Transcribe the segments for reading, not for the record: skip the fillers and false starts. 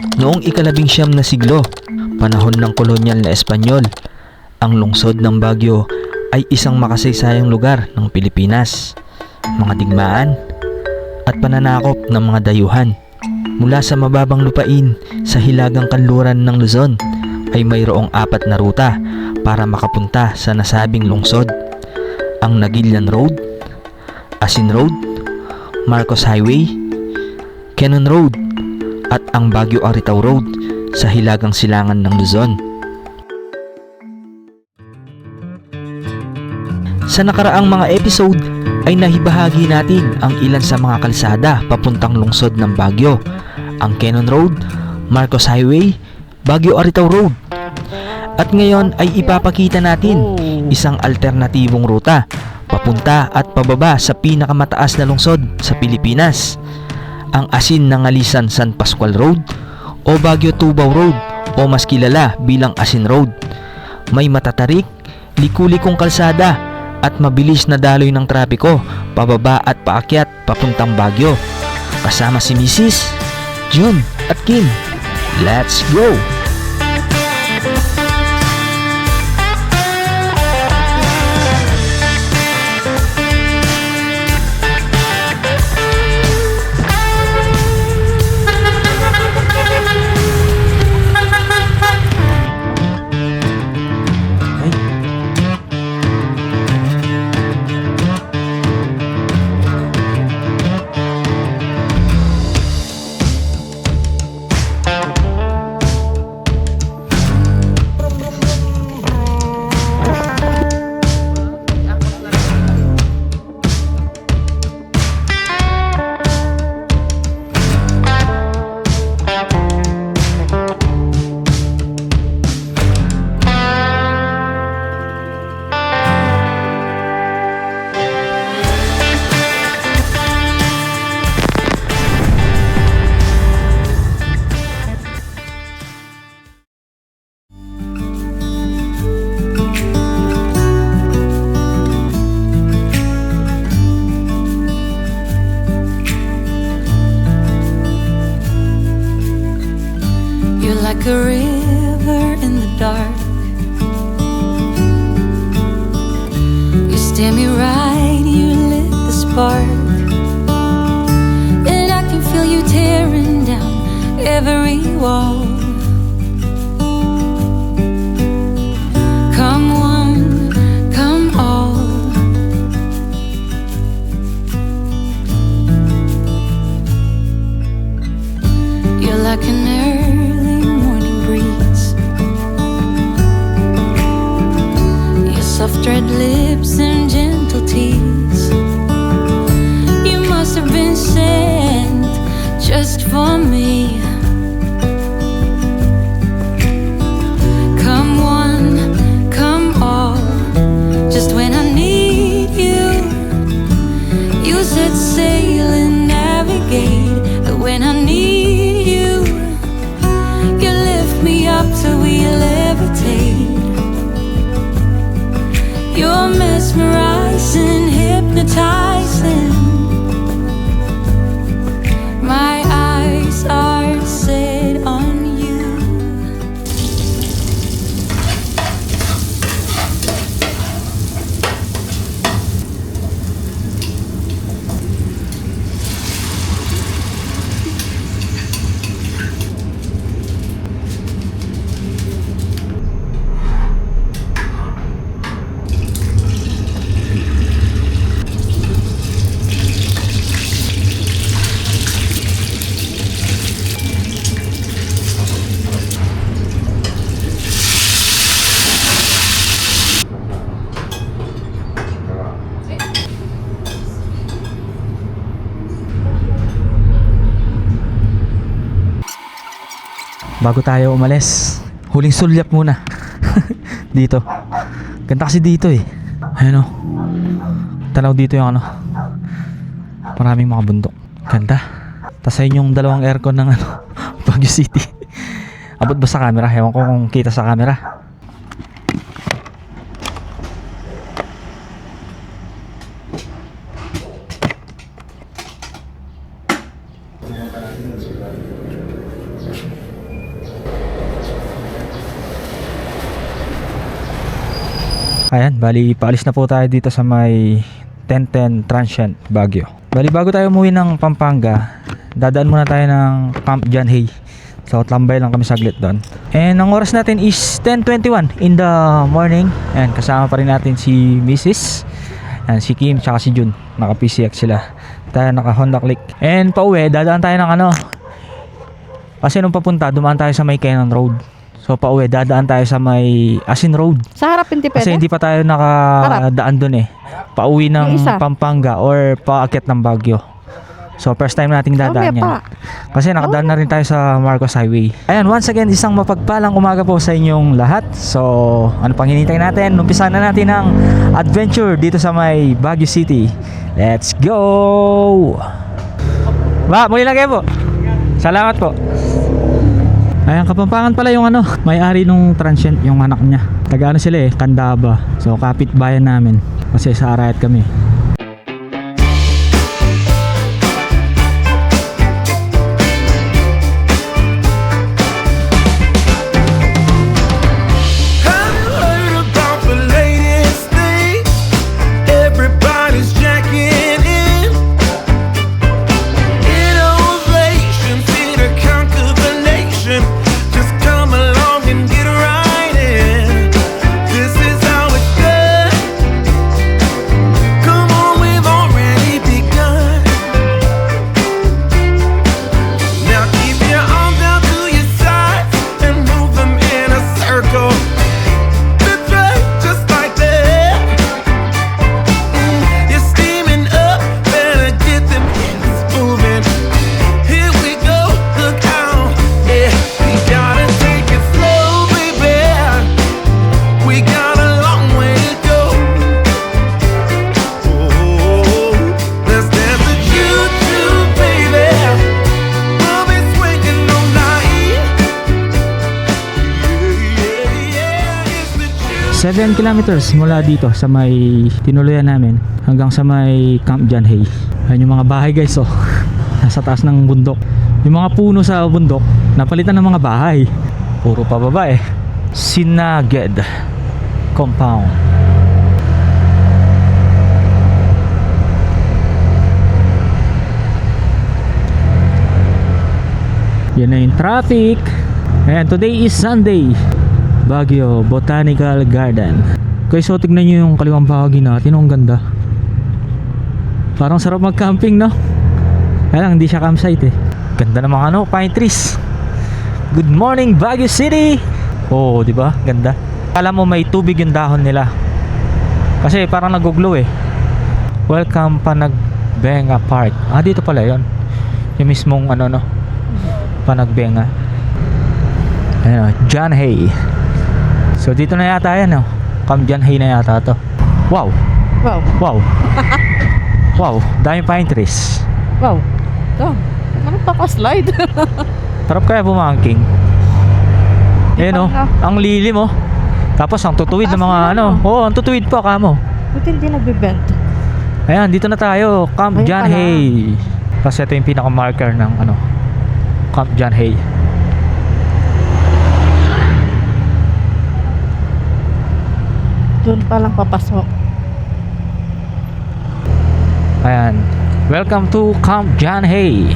Noong ika-19 na siglo, panahon ng kolonyal na Espanyol, ang lungsod ng Baguio ay isang makasaysayang lugar ng Pilipinas. Mga digmaan at pananakop ng mga dayuhan. Mula sa mababang lupain sa hilagang kanluran ng Luzon ay mayroong 4 na ruta para makapunta sa nasabing lungsod. Ang Naguilian Road, Asin Road, Marcos Highway, Quezon Road at ang Baguio-Aritaw Road sa hilagang silangan ng Luzon. Sa nakaraang mga episode ay nahibahagi natin ang ilan sa mga kalsada papuntang lungsod ng Baguio, ang Quezon Road, Marcos Highway, Baguio-Aritaw Road. At ngayon ay ipapakita natin isang alternatibong ruta papunta at pababa sa pinakamataas na lungsod sa Pilipinas, ang Asin ng Ngalisan San Pascual Road o Baguio-Tubaw Road o mas kilala bilang Asin Road. May matatarik, liku-likong kalsada at mabilis na daloy ng trapiko pababa at paakyat papuntang Baguio. Kasama si Mrs. June at Kim. Let's go! Like a river in the dark, you stare me right, you lit the spark, and I can feel you tearing down every wall. Come one, come all, you're like an early morning breeze, your soft red lips and gentle tease. You must have been sent just for me. Come one, come all, just when I need you. You set sail and navigate when I need you. You lift me up till we levitate. You're mesmerizing, hypnotizing. My eyes are set on you. Bago tayo umalis, huling sulyap muna. Dito. Ganda kasi dito eh. Ayun o. Tanaw dito yung ano. Maraming mga bundok. Ganda. Tas ayun yung dalawang aircon ng ano, Baguio City. Abot ba sa camera? Ewan ko kung kita sa camera. Ayan, bali paalis na po tayo dito sa may 1010 Transient Baguio. Bali bago tayo umuwi ng Pampanga, dadaan muna tayo ng Camp John Hay. So tambay lang kami saglit doon. And ang oras natin is 10:21 in the morning. And kasama pa rin natin si Mrs. And si Kim tsaka si Jun. Naka PCX sila. Tayo naka Honda Click. And pauwi, dadaan tayo ng ano. Kasi nung papunta, dumaan tayo sa may Cannon Road. So pauwi, dadaan tayo sa may Asin Road. Sa harap hindi Kasi pwede? hindi pa tayo nakadaan dun eh. Pauwi ng Yung isa? Pampanga or paakyat ng Baguio. So first time nating dadaan yan. pa. Kasi nakadaan na rin tayo sa Marcos Highway. Ayan, once again, isang mapagpalang umaga po sa inyong lahat. So, ano pang hinintay natin? Umpisahan na natin ang adventure dito sa may Baguio City. Let's go! Muli lang kayo po. Salamat po. Ayan, Kapampangan pala yung ano, may-ari nung Transient, yung anak niya. Taga ano sila eh, Candaba. So, kapitbayan namin. Kasi sa Arayat kami. Have you heard about the latest thing? Everybody's jacking in. Innovation's here to conquer the nation. Just come along and get right in. This is how it's done. Come on, we've already begun. Now keep your arms down to your sides and move them in a circle. That's right, just like that. You're steaming up, better get them hips moving. Here we go, look out. Yeah, we gotta take it slow, baby. We got a long way to go. Oh, let's dance with you too, baby. We'll be swinging all night. Yeah, it's the juice. 7 kilometers mula dito sa may tinuluyan namin hanggang sa may Camp John Hay. Ayan yung mga bahay guys, oh. Nasa taas ng bundok. Yung mga puno sa bundok, napalitan ng mga bahay. Puro pababa eh. Sinaged Compound. Yan na yung traffic. Ayan, today is Sunday. Baguio Botanical Garden. Guys, so tignan nyo yung kaliwang bahagi natin. Ang ganda. Parang sarap mag-camping, no? Kaya lang, hindi siya campsite eh. Ganda ng mga ano, pine trees. Good morning, Baguio City! Oh, di ba? Ganda. Alam mo, may tubig yung dahon nila. Kasi parang nag-glow eh. Welcome Panagbenga Park. Ah, dito pala yon. Yung mismong ano, no? Panagbenga. Ayan, John Hay. So dito na yata yan, no? Camp John Hay na yata to. Wow. Wow. Wow. Wow, daming pine trees. Wow. Ito. Ano pa ka slide? Sarap kaya bumangking. Ayan, oh. Ang lilim, oh. Tapos ang tutuwid ng mga Taas ano. na, Oo, ang tutuwid pa kamo. Buti hindi nagbibent. Ayan, dito na tayo. Camp Ayun John pala. Hay. Kasi ito yung pinaka-marker ng ano, Camp John Hay. Doon pa lang papasok. Ayan. Welcome to Camp John Hay.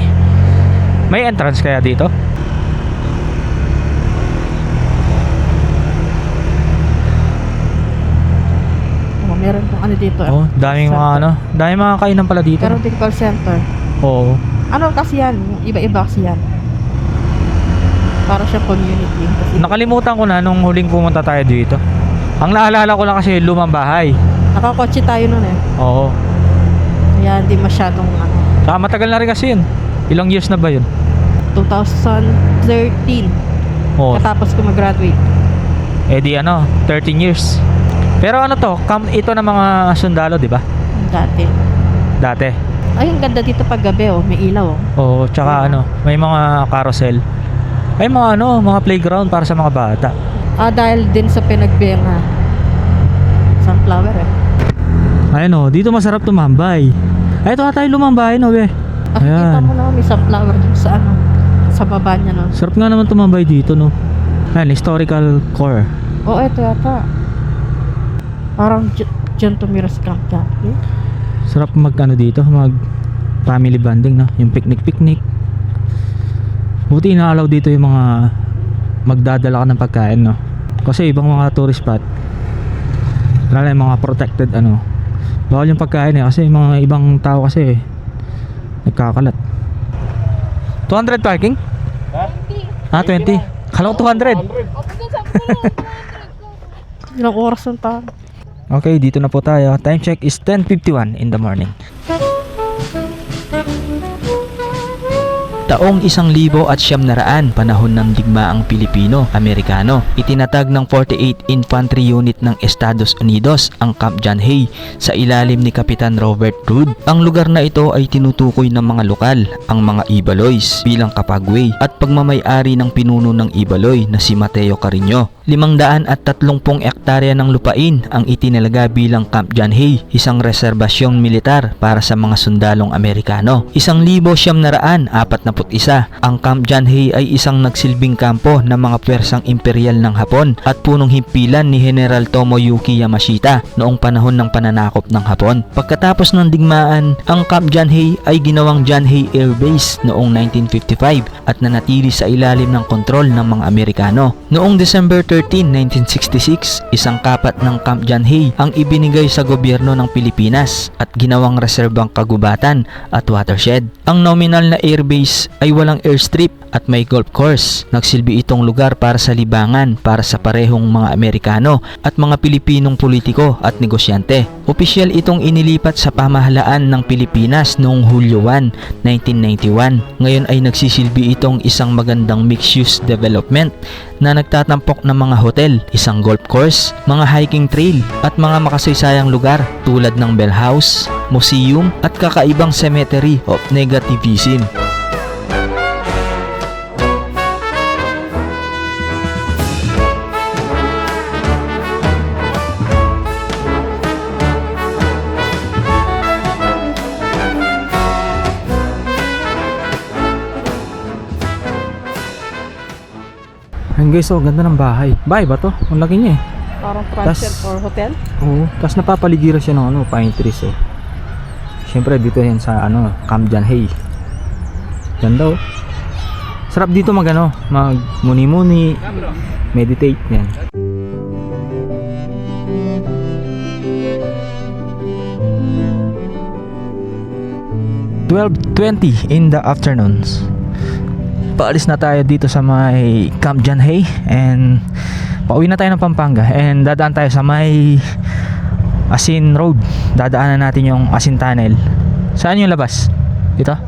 May entrance kaya dito? Oh, meron pong ano dito. Oh, daming mga Center. ano, daming mga kainan pala dito. Meron din call center. Oo. Ano kasi yan? Iba-iba kasi yan. Para siya community. Kasi Nakalimutan ko na nung huling pumunta tayo dito. Ang naalala ko lang kasi yung lumang bahay. nakakotse tayo nun eh. Oo. Kaya hindi masyadong ano. Saka matagal na rin kasi yun. Ilang years na ba yun? 2013. Oo. Katapos ko mag-graduate. Eh di ano, 13 years. Pero ano to, camp ito ng mga sundalo, di ba? Dati. Dati. Ay, ang ganda dito pag gabi oh. May ilaw oh. Oo, tsaka ano, may mga carousel. Ay mga ano, mga playground para sa mga bata. Ah, dahil din sa Pinagbenga. Sunflower eh. Ayun oh, dito masarap tumambay. Ay, ito tayo lumambay no, be. Ah, kita Ayan. mo na may sunflower dun sa ano. Sa baba niya no. Sarap nga naman tumambay dito no. Ayan, historical core. Oh, eto yata. Parang dyan tumira si Camp Johnny. Sarap mag ano dito, mag family bonding, no? Yung picnic. Buti inaalaw dito yung mga magdadala ka ng pagkain, no? Kasi ibang mga tourist spot, lalo yung mga protected ano, bawal yung pagkain eh, kasi yung mga ibang tao kasi nagkakalat. 200 parking? 20. Kala ko 200. Ilang oras ng tayo. Okay, dito na po tayo. Time check is 10:51 in the morning. Taong 1900 panahon ng digmaang Pilipino-Amerikano, itinatag ng 48 Infantry Unit ng Estados Unidos ang Camp John Hay sa ilalim ni Kapitan Robert Roode. Ang lugar na ito ay tinutukoy ng mga lokal, ang mga Ibaloys, bilang kapagway at pagmamay-ari ng pinuno ng Ibaloy na si Mateo Carino. 530 hektarya ng lupain ang itinalaga bilang Camp John Hay, isang reserbasyong militar para sa mga sundalong Amerikano. 1941, ang Camp John Hay ay isang nagsilbing kampo ng mga pwersang imperial ng Hapon at punong himpilan ni General Tomoyuki Yamashita noong panahon ng pananakop ng Hapon. Pagkatapos ng digmaan, ang Camp John Hay ay ginawang John Hay Air Base noong 1955 at nanatili sa ilalim ng kontrol ng mga Amerikano. Noong December 13, 1966, isang kapat ng Camp John Hay ang ibinigay sa gobyerno ng Pilipinas at ginawang reserbang kagubatan at watershed. Ang nominal na airbase ay walang airstrip at may golf course. Nagsilbi itong lugar para sa libangan para sa parehong mga Amerikano at mga Pilipinong politiko at negosyante. Opisyal itong inilipat sa pamahalaan ng Pilipinas noong Hulyo 1, 1991. Ngayon ay nagsisilbi itong isang magandang mixed-use development na nagtatampok ng mga hotel, isang golf course, mga hiking trail at mga makasaysayang lugar tulad ng Bell House, museum at kakaibang cemetery of negativism. Ayun guys, oh, ganda ng bahay. Bahay ba to? Ang laki niya eh. Parang transfer Tas- or hotel. Oo, tapos napapaligiran siya ng ano, pine trees oh. Siyempre dito yan sa ano, Camp John Hay. Ganda oh. Sarap dito mag ano, mag muni-muni, meditate yan. 12:20 in the afternoons. Paalis na tayo dito sa may Camp John Hay and pauwi na tayo ng Pampanga and dadaan tayo sa may Asin Road. Dadaanan natin yung Asin Tunnel. Saan yung labas? Dito?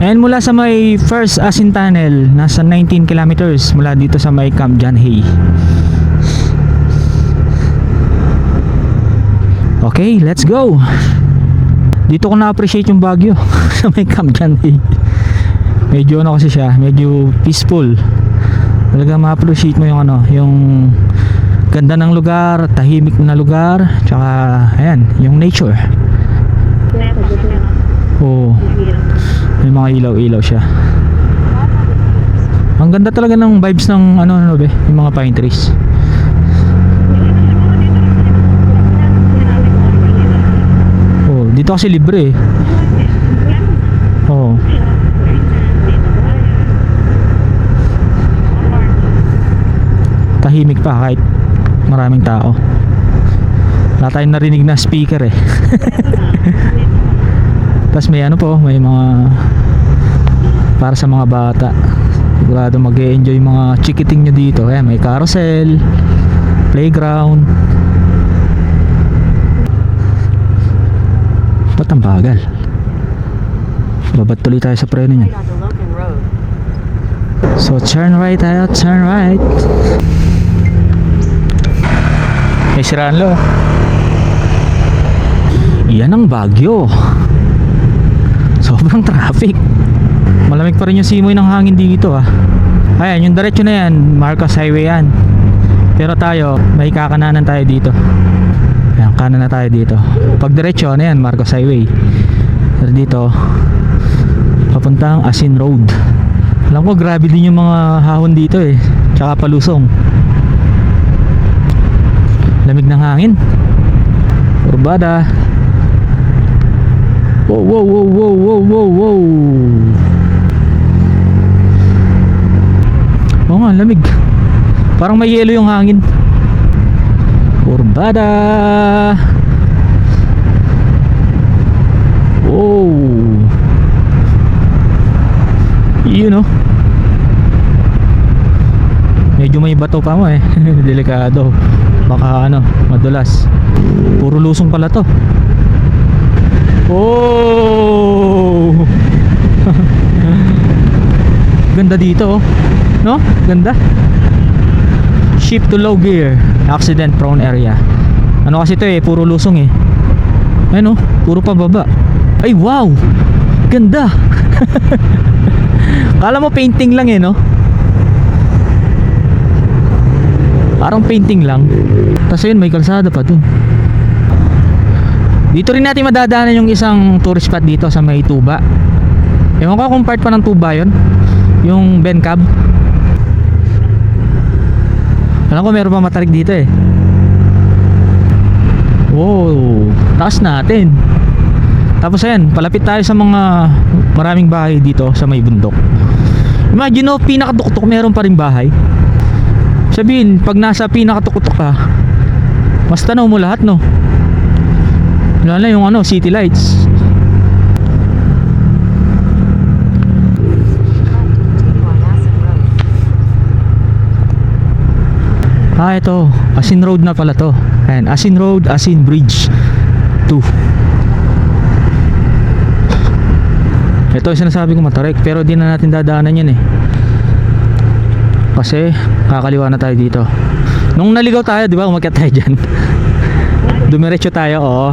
And mula sa may first Asin Tunnel, nasa 19 kilometers mula dito sa may Camp John Hay. Okay, let's go. Dito ko na-appreciate yung Baguio sa may Camp John Hay. Medyo ano kasi siya, medyo peaceful. Talaga ma-appreciate mo yung ano, yung ganda ng lugar, tahimik na lugar, tsaka ayan, yung nature. Oh, may mga ilaw-ilaw siya. Ang ganda talaga ng vibes ng ano be, yung mga pine trees. Dito kasi libre eh. Oo. Tahimik pa kahit maraming tao. Wala tayong narinig na speaker eh. Tapos may ano po, may mga para sa mga bata. Sigurado mag-e-enjoy yung mga chikiting nyo dito. Ayan, may carousel, playground. Ba't ang bagal? Babat tuloy tayo sa preno niyan. So turn right tayo, turn right. May siraan lo. Yan ang Baguio. Sobrang traffic. Malamig pa rin yung simoy ng hangin dito ah. Ayan, yung diretso na yan, Marcos Highway yan. Pero tayo, may kakananan tayo dito. Ayan, kanan na tayo dito. Pag diretso, ano yan, Marcos Highway. Pero dito, papuntang Asin Road. Alam ko grabe din yung mga hahon dito eh. Tsaka palusong. Lamig ng hangin. Urbada. Wow, wow, wow, wow, wow, wow, wow. Oo nga, lamig. Parang may yelo yung hangin. Urbada. Wow. Yun know. Medyo may bato pa mo eh. Delikado. Baka ano, madulas. Puro lusong pala to. Oh! Ganda dito oh. No? Ganda. Shift to low gear. Accident prone area. Ano kasi to eh, puro lusong eh. Ayun oh, puro pababa. Ay wow! Ganda. Kala mo painting lang eh no? Parang painting lang. Tapos yun, may kalsada pa dun. Dito rin natin madadaanan yung isang tourist spot dito sa may Tuba. Ewan ko kung part pa ng Tuba yun. Yung Bencab. Alam ko meron pa matarik dito eh. Wow, taas natin. Tapos ayan, palapit tayo sa mga maraming bahay dito sa may bundok. Imagine no, pinakatuktok meron pa rin bahay. Sabihin, pag nasa pinakatuktok ka, mas tanaw mo lahat no. Wala na yung ano, city lights. Ah, ito, Asin Road na pala to. Ayan, Asin Road, Asin Bridge 2. Ito yung sinasabi ko matarik, pero di na natin dadaanan yan eh. Kasi kakaliwa na tayo dito. Nung naligaw tayo, di ba, umakyat tayo dyan. Dumiretso tayo, oo.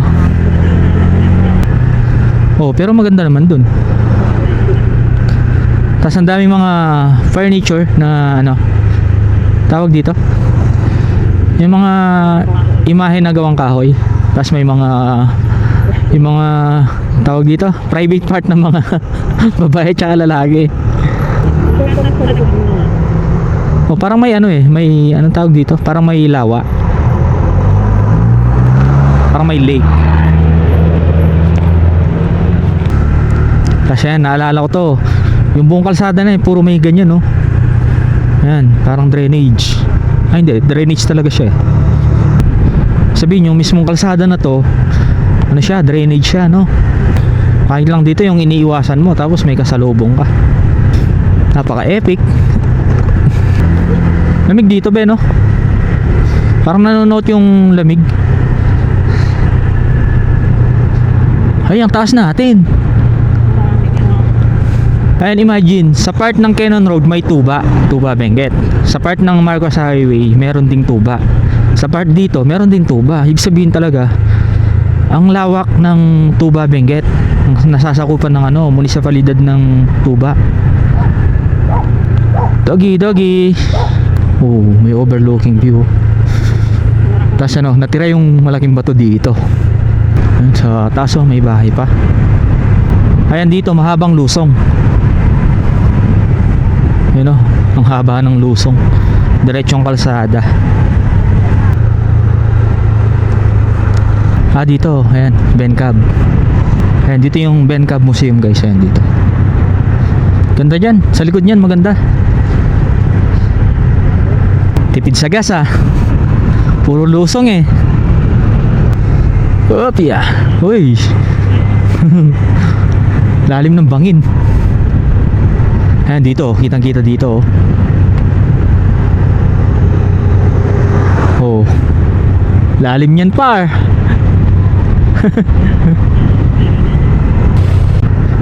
Oh, pero maganda naman dun. Tapos ang daming mga furniture na ano, tawag dito, yung mga imahe na gawang kahoy. Tapos may mga yung mga tawag dito, private part ng mga babae tsaka lalaki. Oh, parang may ano eh, may anong tawag dito, parang may lawa. Parang may lake. Kasi yan, naalala ko to. Yung buong kalsada na eh, puro may ganyan no. Yan, parang drainage. Ay hindi, drainage talaga siya eh. Sabihin yung mismong kalsada na to, ano siya, drainage siya no. Kahit lang dito yung iniiwasan mo, tapos may kasalubong ka. Napaka-epic. Lamig dito be no. Parang nanonood yung lamig. Ay, ang taas natin. Ayan, imagine, sa part ng Cannon Road may tuba, Tuba Benguet. Sa part ng Marcos Highway, meron ding tuba. Sa part dito, meron ding tuba. Ibig sabihin talaga, ang lawak ng Tuba Benguet, nasasakupan ng ano, munisipalidad ng Tuba. Doggy, doggy. Oh, may overlooking view. Tapos ano, natira yung malaking bato dito. Ayan, sa taas oh, may bahay pa. Ayan dito, mahabang lusong. Yun oh, ang haba ng lusong. Diretsong kalsada. Ah, dito, ayan, Bencab. Ayan, dito yung Bencab Museum guys. Ayan dito. Ganda dyan, sa likod nyan maganda. Tipid sa gas ah. Puro lusong eh. Opya. Uy. Lalim ng bangin. Ayan dito, kitang kita dito oh. Lalim yan par.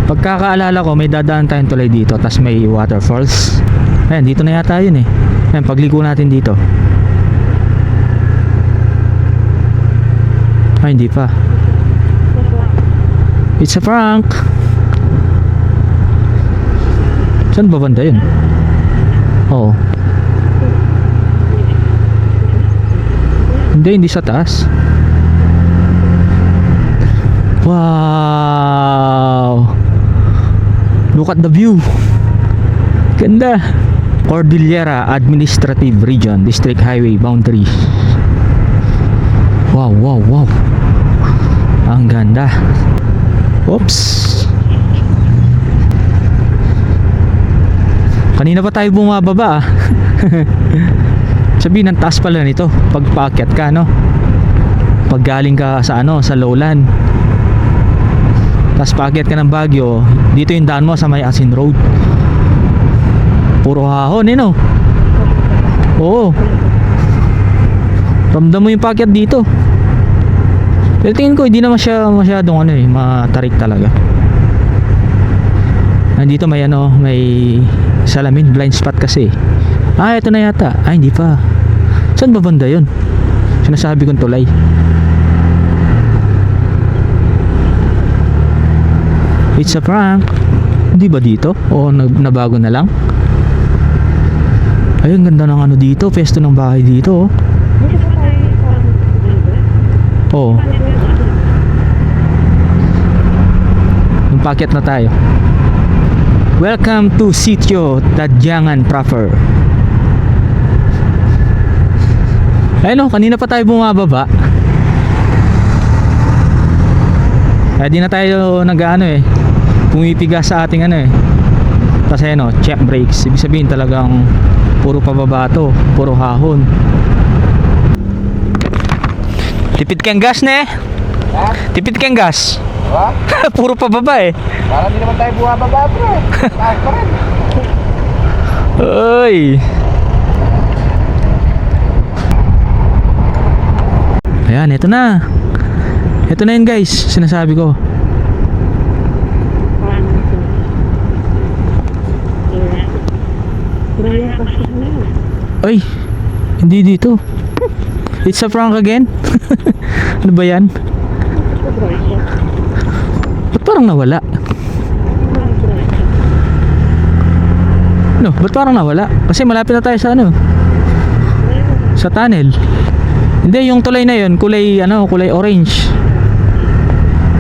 Pagkakaalala ko, may dadaan tayong tulay dito, tas may waterfalls. Ayan, dito na yata yun eh. Ayan, pagligo natin dito. Ay, hindi pa. It's a prank. Saan ba banda yun? Oo. Hindi sa taas. Wow! Look at the view. Ganda. Cordillera Administrative Region, District Highway Boundary. Wow, wow, wow. Ang ganda. Oops. Kanina pa tayo bumababa ah. Sabihin, ang taas pala nito pag paakyat ka, no? Pag galing ka sa ano, sa lowland. Tapos paakyat ka ng Baguio, dito yung daan mo sa may Asin Road. Puro hahon eh, no? Oo. Ramdam mo yung paakyat dito. Pero tingin ko hindi naman siya masyadong ano eh, matarik talaga. Nandito may ano, may salamin, blind spot kasi. Ah, ito na yata. Ah, hindi pa. Saan ba banda yun? Sinasabi kong tulay. It's a prank. Hindi ba dito? O nabago na lang? Ay, ang ganda ng ano dito. Pesto ng bahay dito, oh. Oo. Yung packet na tayo. Welcome to Sitio Tadyangan proper. Ayun, oh, kanina pa tayo bumababa. Kaya di na tayo nag-ano eh, pumipigas sa ating ano eh. Kasi ano, check brakes. Ibig sabihin talagang puro pababa to, puro hahon. Tipid kang gas ne? Ha? Tipid kang gas. Ha? Puro pababa eh. Para di naman tayo bumababa, bro. Taas pa rin. Oy. Ayan, ito na. Ito na yun guys, sinasabi ko. Ay, hindi dito. It's a prank again. Ano ba yan? Ba't parang nawala? No, ba't parang nawala? Kasi malapit na tayo sa ano, sa tunnel. Hindi, yung tulay na yun, kulay ano, kulay orange.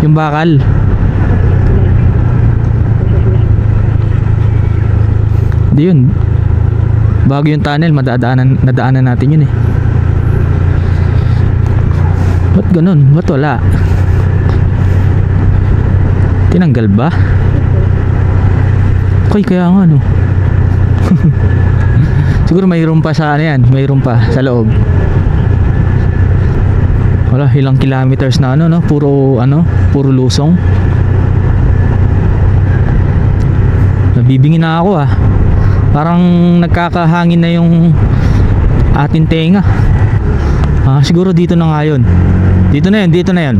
Yung bakal. Hindi yun. Bago yung tunnel, nadaanan natin yun eh. Ba't ganun? Ba't wala? Tinanggal ba? Okay, kaya nga no. Siguro mayroon pa sa ano yan, mayroon pa sa loob. Wala, ilang kilometers na ano no, puro lusong. Nabibingin na ako ah. Parang nagkakahangin na yung ating tenga. Ah, siguro dito na nga yun. Dito na yun.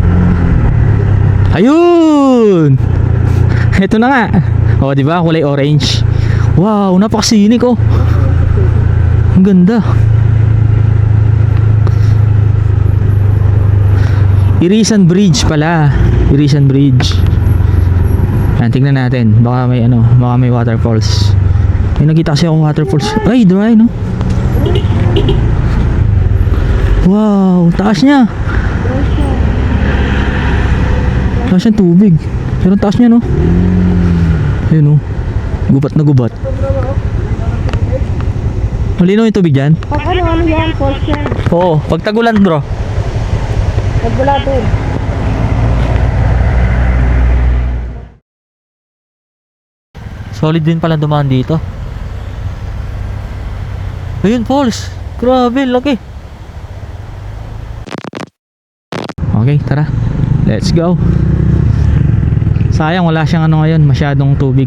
Ayun! Ito na nga. O, di ba? Kulay orange. Wow, napakasinik oh. Ang ganda. Irisan Bridge pala. Irisan Bridge. Ayan, tingnan natin. Baka may waterfalls. May nakita kasi akong waterfalls. Ay, dry no? Wow, taas niya. Taas yung tubig. Pero ang taas niya no? Ayun no? Gubat na gubat. Malinaw yung tubig dyan? Pag ano yan, falls yan. Oo, pag tagulan bro. Nagbula din. Solid din pala dumaan dito. Ayun, falls. Grabe, laki. Okay, tara. Let's go. Sayang wala siyang ano ngayon, masyadong tubig.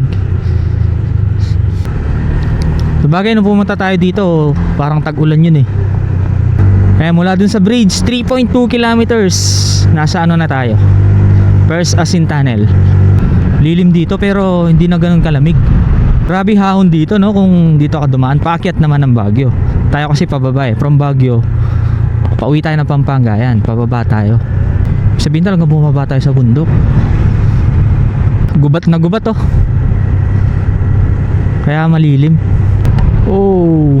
Sabagay nung pumunta tayo dito, parang tag-ulan yun eh. Kaya mula dun sa bridge, 3.2 kilometers. Nasa ano na tayo? First Asin Tunnel. Lilim dito pero hindi na ganun kalamig. Grabe hahon dito no, kung dito ka dumaan. Paakyat naman ng Baguio. Tayo kasi pababa eh. From Baguio, pauwi tayo ng Pampanga. Yan, pababa tayo. Sabihin talaga bumaba tayo sa bundok. Gubat na gubat oh. Kaya malilim. Oh.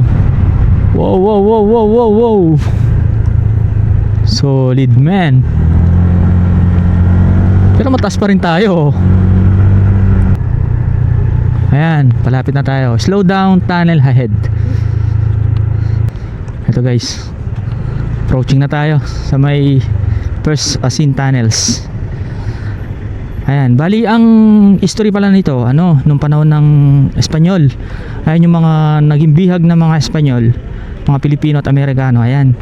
Wow, wow, wow, wow, wow, wow. Solid man. Pero mataas pa rin tayo. Ayan, palapit na tayo. Slow down, tunnel ahead. Ito guys, approaching na tayo sa may first Asin Tunnels. Ayan, bali ang history pala nito, nung panahon ng Espanyol. Ayan yung mga naging bihag na mga Espanyol, mga Pilipino at Amerikano. Ayan,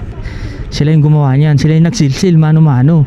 sila yung gumawa niyan, sila yung nagsilsil mano-mano.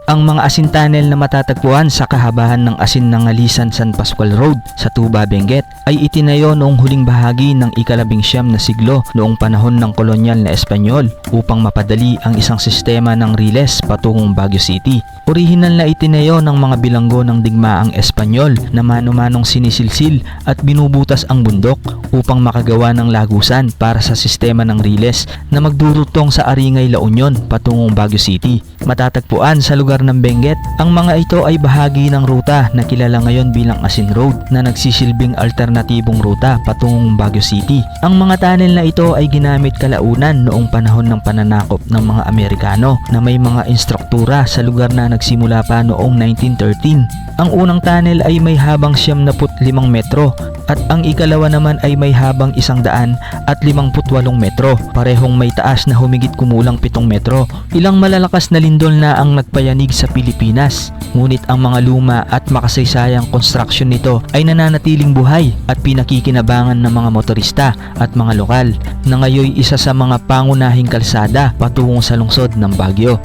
Ang mga asin tunnel na matatagpuan sa kahabahan ng Asin Nangalisan San Pascual Road sa Tuba, Benguet ay itinayo noong huling bahagi ng ika-19 na siglo noong panahon ng kolonyal na Espanyol upang mapadali ang isang sistema ng riles patungong Baguio City. Orihinal na itinayo ng mga bilanggo ng digmaang Espanyol na mano-manong sinisilsil at binubutas ang bundok upang makagawa ng lagusan para sa sistema ng riles na magdurutong sa Aringay, La Union patungong Baguio City. Matatagpuan sa lugar ng Benguet, ang mga ito ay bahagi ng ruta na kilala ngayon bilang Asin Road na nagsisilbing alternatibong ruta patungong Baguio City. Ang mga tunnel na ito ay ginamit kalaunan noong panahon ng pananakop ng mga Amerikano na may mga instruktura sa lugar na nagsimula pa noong 1913. Ang unang tunnel ay may habang 75 metro at ang ikalawa naman ay may habang 158 metro. Parehong may taas na humigit kumulang 7 metro. Ilang malalakas na lindol na ang nagpayanig sa Pilipinas. Ngunit ang mga luma at makasaysayang konstruksyon nito ay nananatiling buhay at pinakikinabangan ng mga motorista at mga lokal na ngayoy isa sa mga pangunahing kalsada patungong sa lungsod ng Baguio.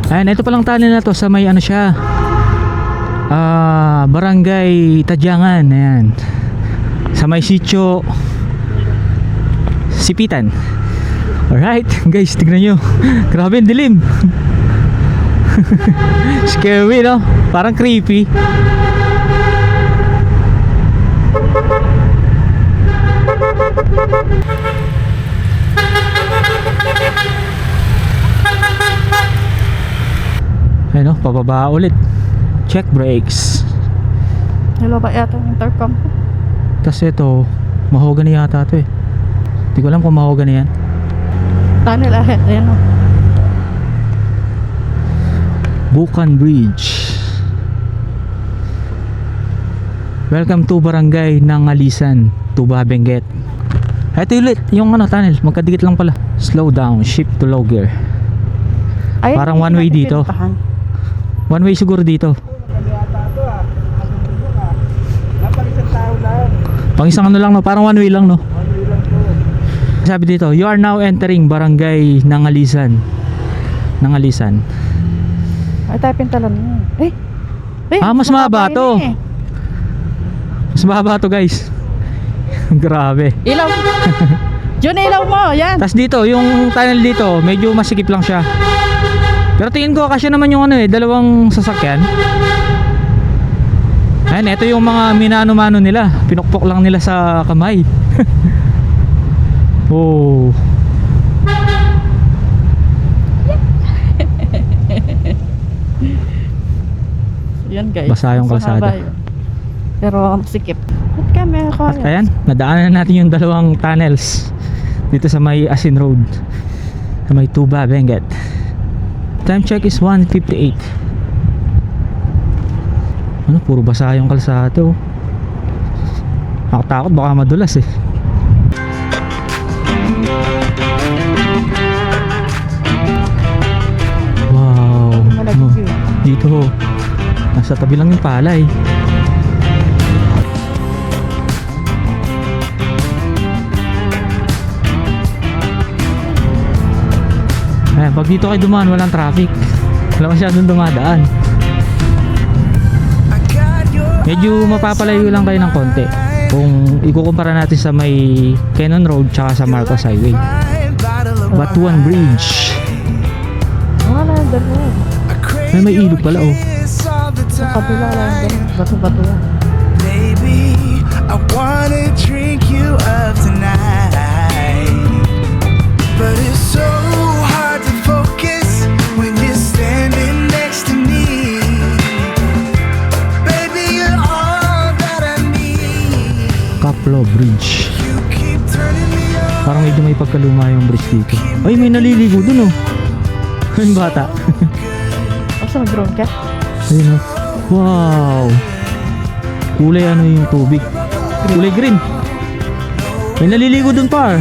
Ayan, ito palang tunnel na to sa may siya, Barangay Tadyangan. Ayan, sa may sitio Sipitan. Alright guys, tignan nyo. Grabe, dilim. Scary, no? Parang creepy. Ayun, pababa ulit. Check brakes. Hello ba yata yung intercom ko? Tapos ito, mahogany yata ito eh. Hindi ko alam kung mahogany yan. Tunnel ahead, ayan o. Bukan Bridge. Welcome to Barangay Nangalisan, Tuba, Benguet. Ito ulit, yung tunnel, magkadikit lang pala. Slow down, shift to low gear. Ayun, Parang one way dito. One way siguro dito. Pang isang lang, no? Parang one way lang, no? Sabi dito, you are now entering Barangay Nangalisan. Nangalisan. Ay, tayo pintalan mo. Mas mahaba to. Mas mahaba to, guys. Grabe. Ilaw. Jun, ilaw mo. Yan. Tas dito, yung tunnel dito, medyo masikip lang siya. Pero tingin ko kasi naman yung dalawang sasakyan. Ayan, ito yung mga minano-mano nila. Pinukpok lang nila sa kamay. Oh. Yan guys. Basa yung kalsada. Pero sikip. Ba't kami ako? At ayan, nadaanan natin yung dalawang tunnels dito sa may Asin Road, sa may Tuba, Benguet. Time check is 1:58. Puro basa yung kalsada oh. Nakatakot, baka madulas eh. Wow. Dito nasa tabi lang yung palay. Ayan, pag dito kayo dumaan, walang traffic. Wala masyadong dumadaan. Medyo mapapalayo lang kayo ng konti kung ikukumpara natin sa may Cannon Road tsaka sa Marcos Highway. Batuan Bridge. Wala, dalawa. May ilog pala oh. Sa kabila lang, bato-bato yan. Baby, I wanna drink you up tonight. Taplow Bridge. Parang medyo may pagkaluma yung bridge dito. Ay, may naliligo dun oh. Yung bata. Basta mag-drone ka? Ayun oh. Wow. Kulay ano yung tubig? Kulay green. May naliligo dun par.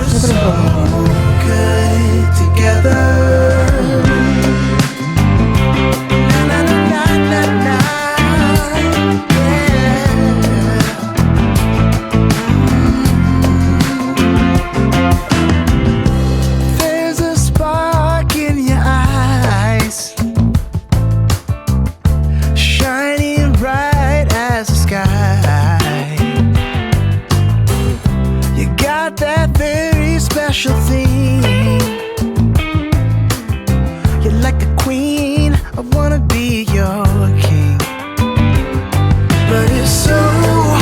Siyempre drone. Good together. Na, na, na, na, na, yeah. There's a spark in your eyes, shining bright as the sky. You got that very special thing. You're like a queen, I wanna be your king. But it's so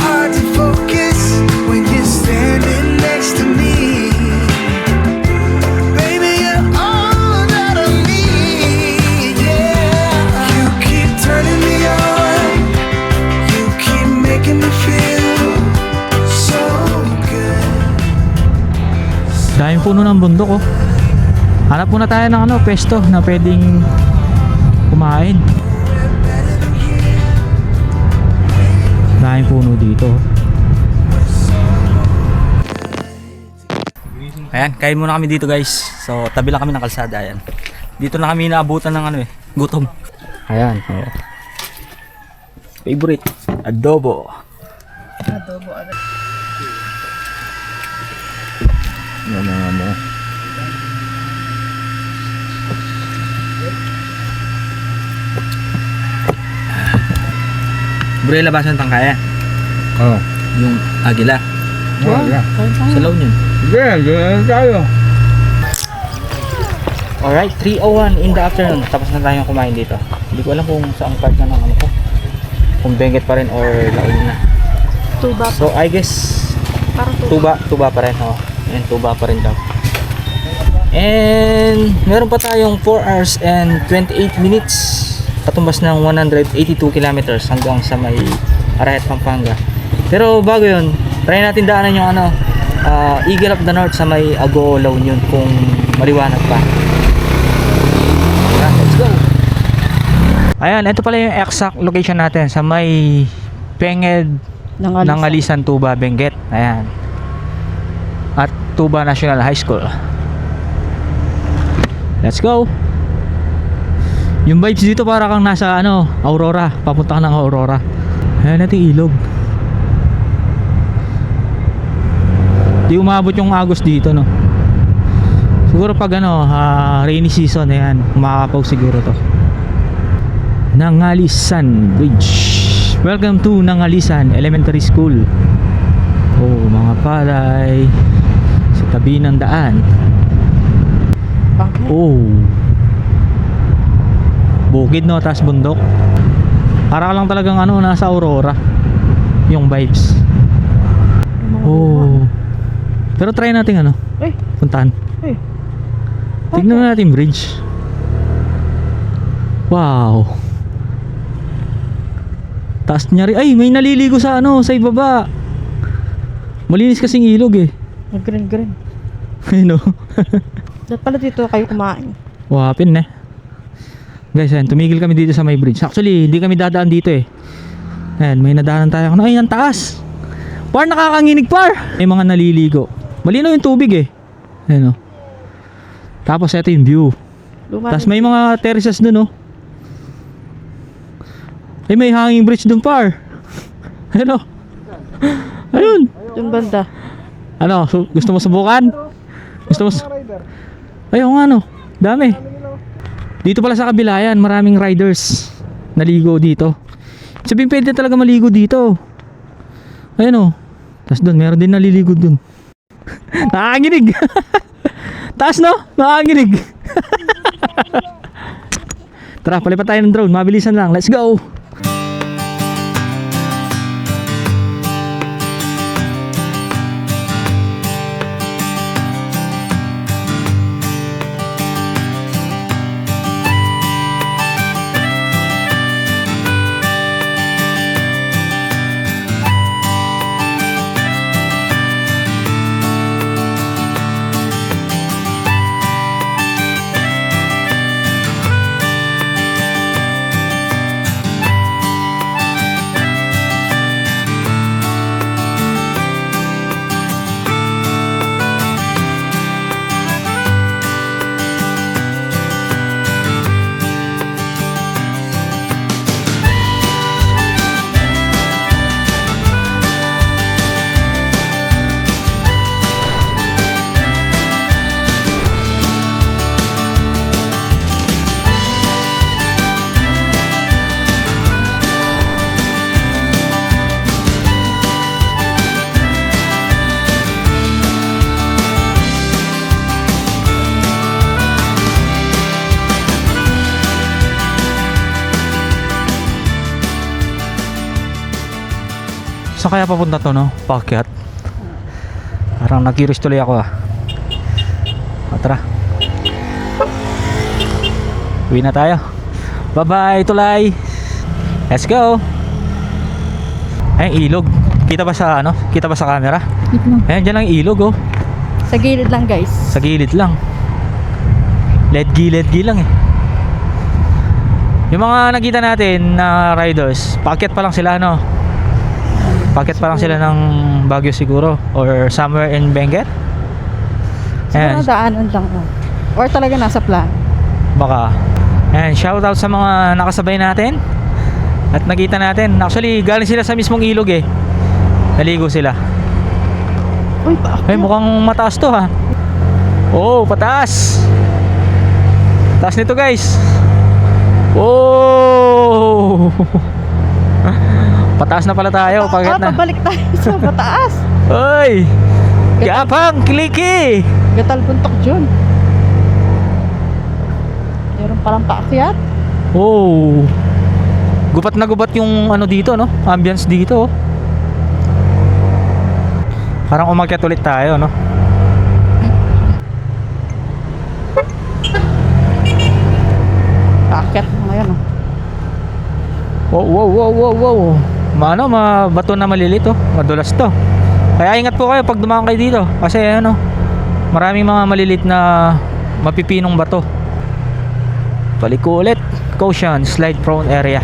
hard to focus when you're standing next to me. Baby, you're all that I need, yeah. You keep turning me on, you keep making me feel so good. Daming puno ng bundok oh. Hanap muna tayo ng ano, pwesto na pwedeng kumain. Daming puno dito. Ayan, kain muna kami dito guys. So, tabi lang kami ng kalsada. Ayan. Dito na kami naabutan ng ano gutom. Ayan. Oh. Favorite, adobo. Adobo. Ano. Bro, labasan tang kaya. Oo. Yung agila. Wow. Kain tayo. Sa laon yun. Ganyan tayo. Alright, 3:01 in the afternoon. Tapos na tayong kumain dito. Hindi ko alam kung saan part na ng ano ko. Kung Benguet pa rin or laon na. Tuba. So I guess Parang tuba pa rin. Oh. Ayan, tuba pa rin daw. And meron pa tayong 4 hours and 28 minutes patumbas ng 182 kilometers hanggang sa may Arayat, Pampanga. Pero bago yun, try natin daanan yung ano, Eagle of the North sa may Ago, La Union kung maliwanag pa. Tara, let's go! Ayan, ito pala yung exact location natin sa may Penged Nangalisan, Tuba, Benguet. Ayan. At Tuba National High School. Let's go! Yung vibes dito para kang nasa ano, Aurora, papunta ka ng Aurora. Ayan natin ilog. Di umabot yung Agos dito no. Siguro pag ano, rainy season, ayan, makakapaw siguro to. Nangalisan Bridge. Welcome to Nangalisan Elementary School. Oh, mga palay sa tabi ng daan. Bakit? Oh. Bukid no, tas bundok. Para lang talagang ano, nasa Aurora. Yung vibes. Oh. Pero try natin ano, Eh, puntahan. eh. Tignan natin bridge. Wow. Taas niya rin. Ay, may naliligo sa ano, sa ibaba. Malinis kasing ilog eh. Nag-green. Ayun o. Dapat pala dito kayo kumain. Wapin eh. Guys, ayan, tumigil kami dito sa may bridge. Actually, hindi kami dadaan dito eh. Ayan, may nadaanan tayo. Ay, ang taas. Par, nakakanginig par. May mga naliligo. Malinaw yung tubig eh. Ayan o. Tapos ito yung view. Tapos may mga terraces dun oh. Ay, may hanging bridge dun par. Ayun oh. Ayun. Yung banda. Ano, gusto mo subukan? Gusto mo? Ayun nga no. Dami. Dito pala sa kabila yan, maraming riders naligo dito. Sabihin pwede talaga maligo dito. Ayun oh. Tapos doon, meron din naliligo dun. Nakakanginig. Taas no? Nakakanginig. Tara, palipat tayo ng drone. Mabilisan lang. Let's go! Saan kaya papunta to, no? Paakyat. Parang nag-curious tuloy ako ah. Tara. Uwi na tayo. Bye-bye, Tulay. Let's go. Ay, ilog. Kita ba sa ano? Kita ba sa camera? Ayan, dyan lang ilog oh. Sa gilid lang guys. Sa gilid lang. Ledgi lang eh. Yung mga nakita natin na riders, paakyat pa lang sila no? Paakyat pa lang sila ng Baguio siguro or somewhere in Benguet. Siguro daanan lang oh. Or talaga nasa plan. Baka. Ayan, shoutout sa mga nakasabay natin. At nakita natin, actually galing sila sa mismong ilog eh. Naligo sila. Uy, paakyat. Ay, mukhang mataas to ha. Oh, pataas. Taas nito guys. Oh. Pataas na pala tayo. Pagkat na. Pabalik tayo sa mataas. Oy. Gapang, kliki. Gatal puntok dyan. Meron palang paakyat. Oh. Gubat na gubat yung ano dito no? Ambience dito oh. Parang umakyat ulit tayo no? Paakyat mo ngayon oh. Wow. Mano, bato na malilit oh. Madulas to. Kaya ingat po kayo pag dumaan kayo dito. Kasi ano, maraming mga malilit na mapipinong bato. Paliko ulit. Caution, slide prone area.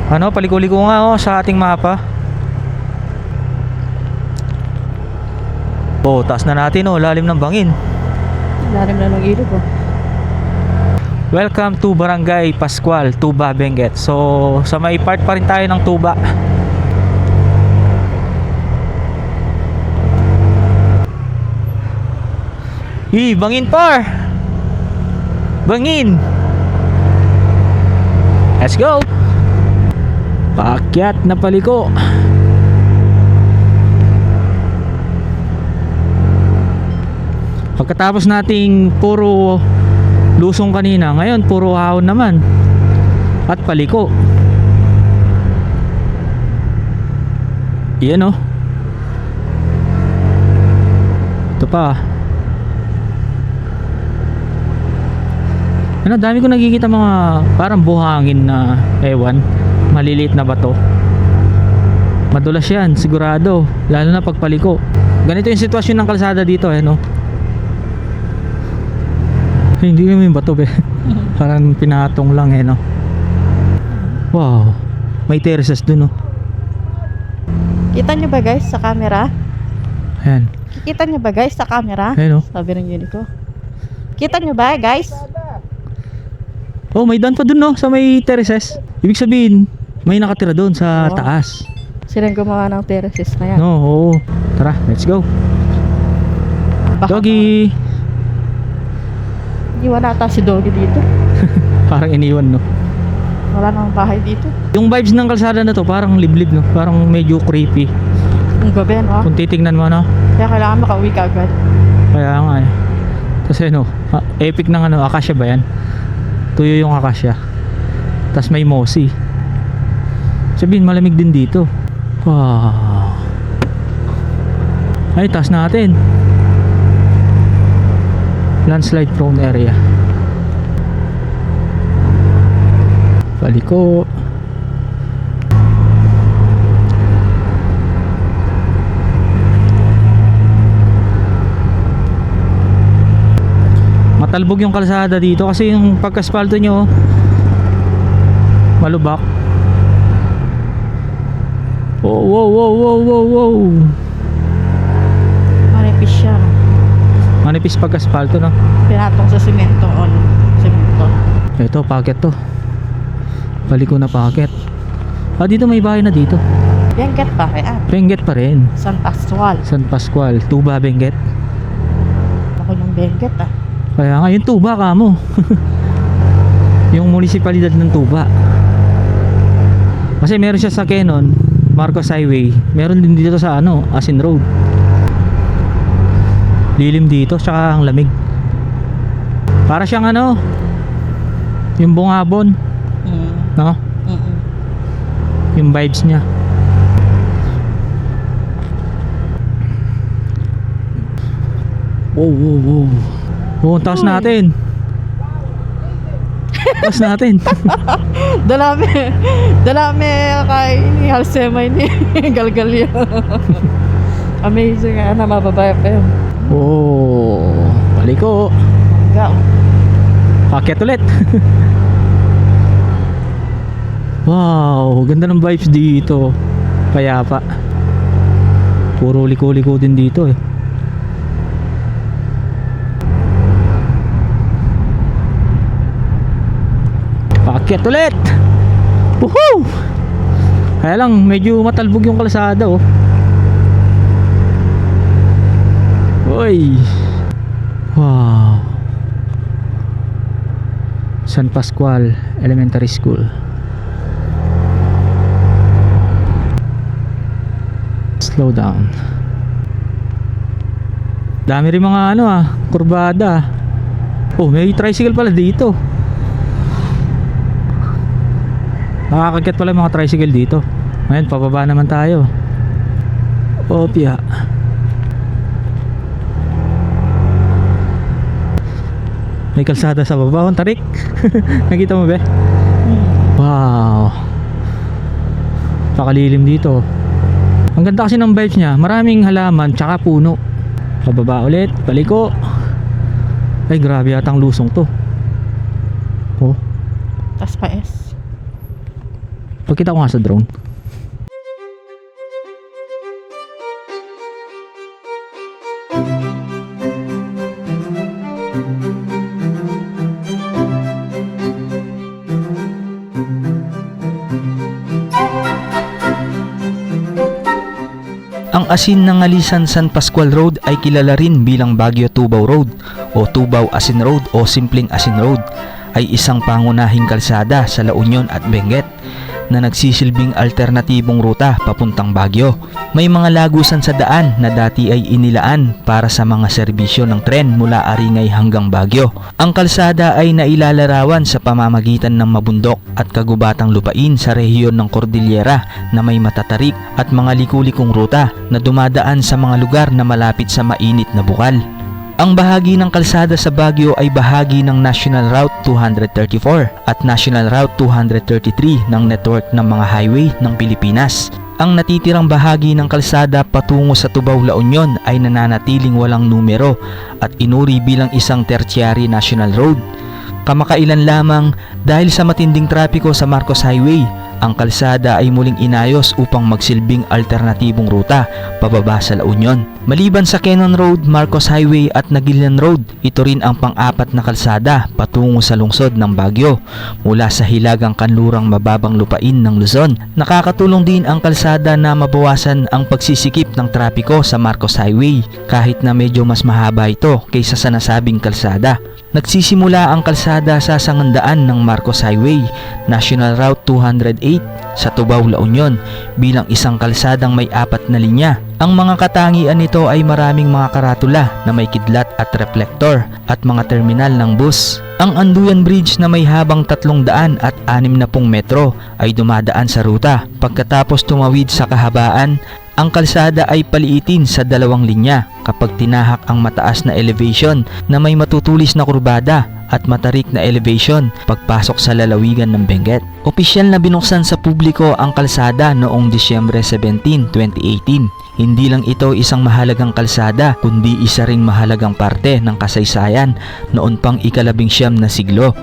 Ano, paliko-liko nga oh sa ating mapa. Oh, taas na natin oh, lalim ng bangin. Lalim na ng ilog oh. Welcome to Barangay Pascual, Tuba, Benguet. So, sa may part pa rin tayo ng Tuba. Bangin par! Bangin! Let's go! Paakyat na paliko. Pagkatapos nating puro lusong kanina, ngayon puro ahon naman at paliko. Yan oh. Ito pa. Ano, dami ko nakikita mga parang buhangin na ewan, maliliit na bato. Madulas yan, sigurado, lalo na pagpaliko. Ganito yung sitwasyon ng kalsada dito no. Hindi naman yung bato be. Parang pinatong lang no. Wow. May terraces dun Kita nyo ba guys sa camera? Ayan. Kita nyo ba guys sa camera? Ayan Sabi ng unit ko. Kita nyo ba guys? Oh, may daan pa dun sa may terraces. Ibig sabihin, may nakatira doon sa Oh. taas. Silang gumawa ng terraces na yan. No, oo. Tara, let's go. Baka Doggy. Hindi wala ata si Doggy dito. Parang iniwan Wala namang bahay dito. Yung vibes ng kalsada na to parang liblib Parang medyo creepy. Ang gabi Kung titingnan mo Kaya kailangan makauwi ka agad. Kaya nga eh. Kasi epic ng akasya ba yan? Tuyo yung akasya. Tas may mossy. Sabihin malamig din dito. Wow. Ay, taas natin. Landslide prone area. Paliko. Matalbog yung kalsada dito kasi yung pagkaspalto nyo malubak. Wow. Manipis siya. Manipis pagkaspalto Pinatong sa semento on semento. Ito, packet to. Paliko na packet. Dito may bahay na dito. Benguet pa kaya. Benguet pa rin. San Pascual. San Pascual, Tuba, Benguet. Ako yung Benguet Kaya nga, yung Tuba ka mo. Yung munisipalidad ng Tuba. Kasi meron siya sa Quezon, Marcos Highway. Meron din dito sa Asin Road. Lilim dito, tsaka ang lamig. Para siyang yung Bungabon, no? Yung vibes niya. Wow. Oh, taas Uy. natin. Taas natin. Dalami kay ni Halsema ni galgal yan. Amazing na mababaya pa yun. Oh, paliko. Go. Paket ulit. Wow, ganda ng vibes dito. Payapa. Puro liko-liko din dito eh. Paket ulit. Woohoo! Kaya lang medyo matalbog yung kalsada oh. Uy. Wow. San Pascual Elementary School. Slow down. Dami rin mga kurbada. Oh, may tricycle pala dito. Nakakakyat pala yung mga tricycle dito. Ngayon, pababa naman tayo. Opya. May kalsada sa baba. Ang tarik. Nakita mo ba? Wow. Pakalilim dito. Ang ganda kasi ng vibes niya. Maraming halaman tsaka puno. Pababa ulit. Paliko. Ay grabe yatang lusong to. Oh. Tas pa S. Pagkita ko nga sa drone. Ang asin ng Alisan San Pascual Road ay kilala rin bilang Baguio Tubaw Road o Tubaw Asin Road o Simpleng Asin Road, ay isang pangunahing kalsada sa La Union at Benguet na nagsisilbing alternatibong ruta papuntang Baguio. May mga lagusan sa daan na dati ay inilaan para sa mga serbisyo ng tren mula Aringay hanggang Baguio. Ang kalsada ay nailalarawan sa pamamagitan ng mabundok at kagubatang lupain sa rehiyon ng Cordillera na may matatarik at mga liku-likong ruta na dumadaan sa mga lugar na malapit sa mainit na bukal. Ang bahagi ng kalsada sa Baguio ay bahagi ng National Route 234 at National Route 233 ng network ng mga highway ng Pilipinas. Ang natitirang bahagi ng kalsada patungo sa Tubaw, La Union ay nananatiling walang numero at inuri bilang isang tertiary national road. Kamakailan lamang dahil sa matinding trapiko sa Marcos Highway, ang kalsada ay muling inayos upang magsilbing alternatibong ruta pababa sa La Union. Maliban sa Cannon Road, Marcos Highway at Nagilian Road, ito rin ang pang-apat na kalsada patungo sa lungsod ng Baguio mula sa hilagang kanlurang mababang lupain ng Luzon. Nakakatulong din ang kalsada na mabawasan ang pagsisikip ng trapiko sa Marcos Highway kahit na medyo mas mahaba ito kaysa sa nasabing kalsada. Nagsisimula ang kalsada sa sangandaan ng Marcos Highway, National Route 208 sa Tubaw, La Union bilang isang kalsadang may 4 na linya. Ang mga katangian nito ay maraming mga karatula na may kidlat at reflektor at mga terminal ng bus. Ang Anduyan Bridge na may habang 360 metro ay dumadaan sa ruta. Pagkatapos tumawid sa kahabaan, ang kalsada ay paliitin sa 2 linya kapag tinahak ang mataas na elevation na may matutulis na kurbada at matarik na elevation pagpasok sa lalawigan ng Benguet. Opisyal na binuksan sa publiko ang kalsada noong Disyembre 17, 2018. Hindi lang ito isang mahalagang kalsada kundi isa ring mahalagang parte ng kasaysayan noon pang ika-19 na siglo.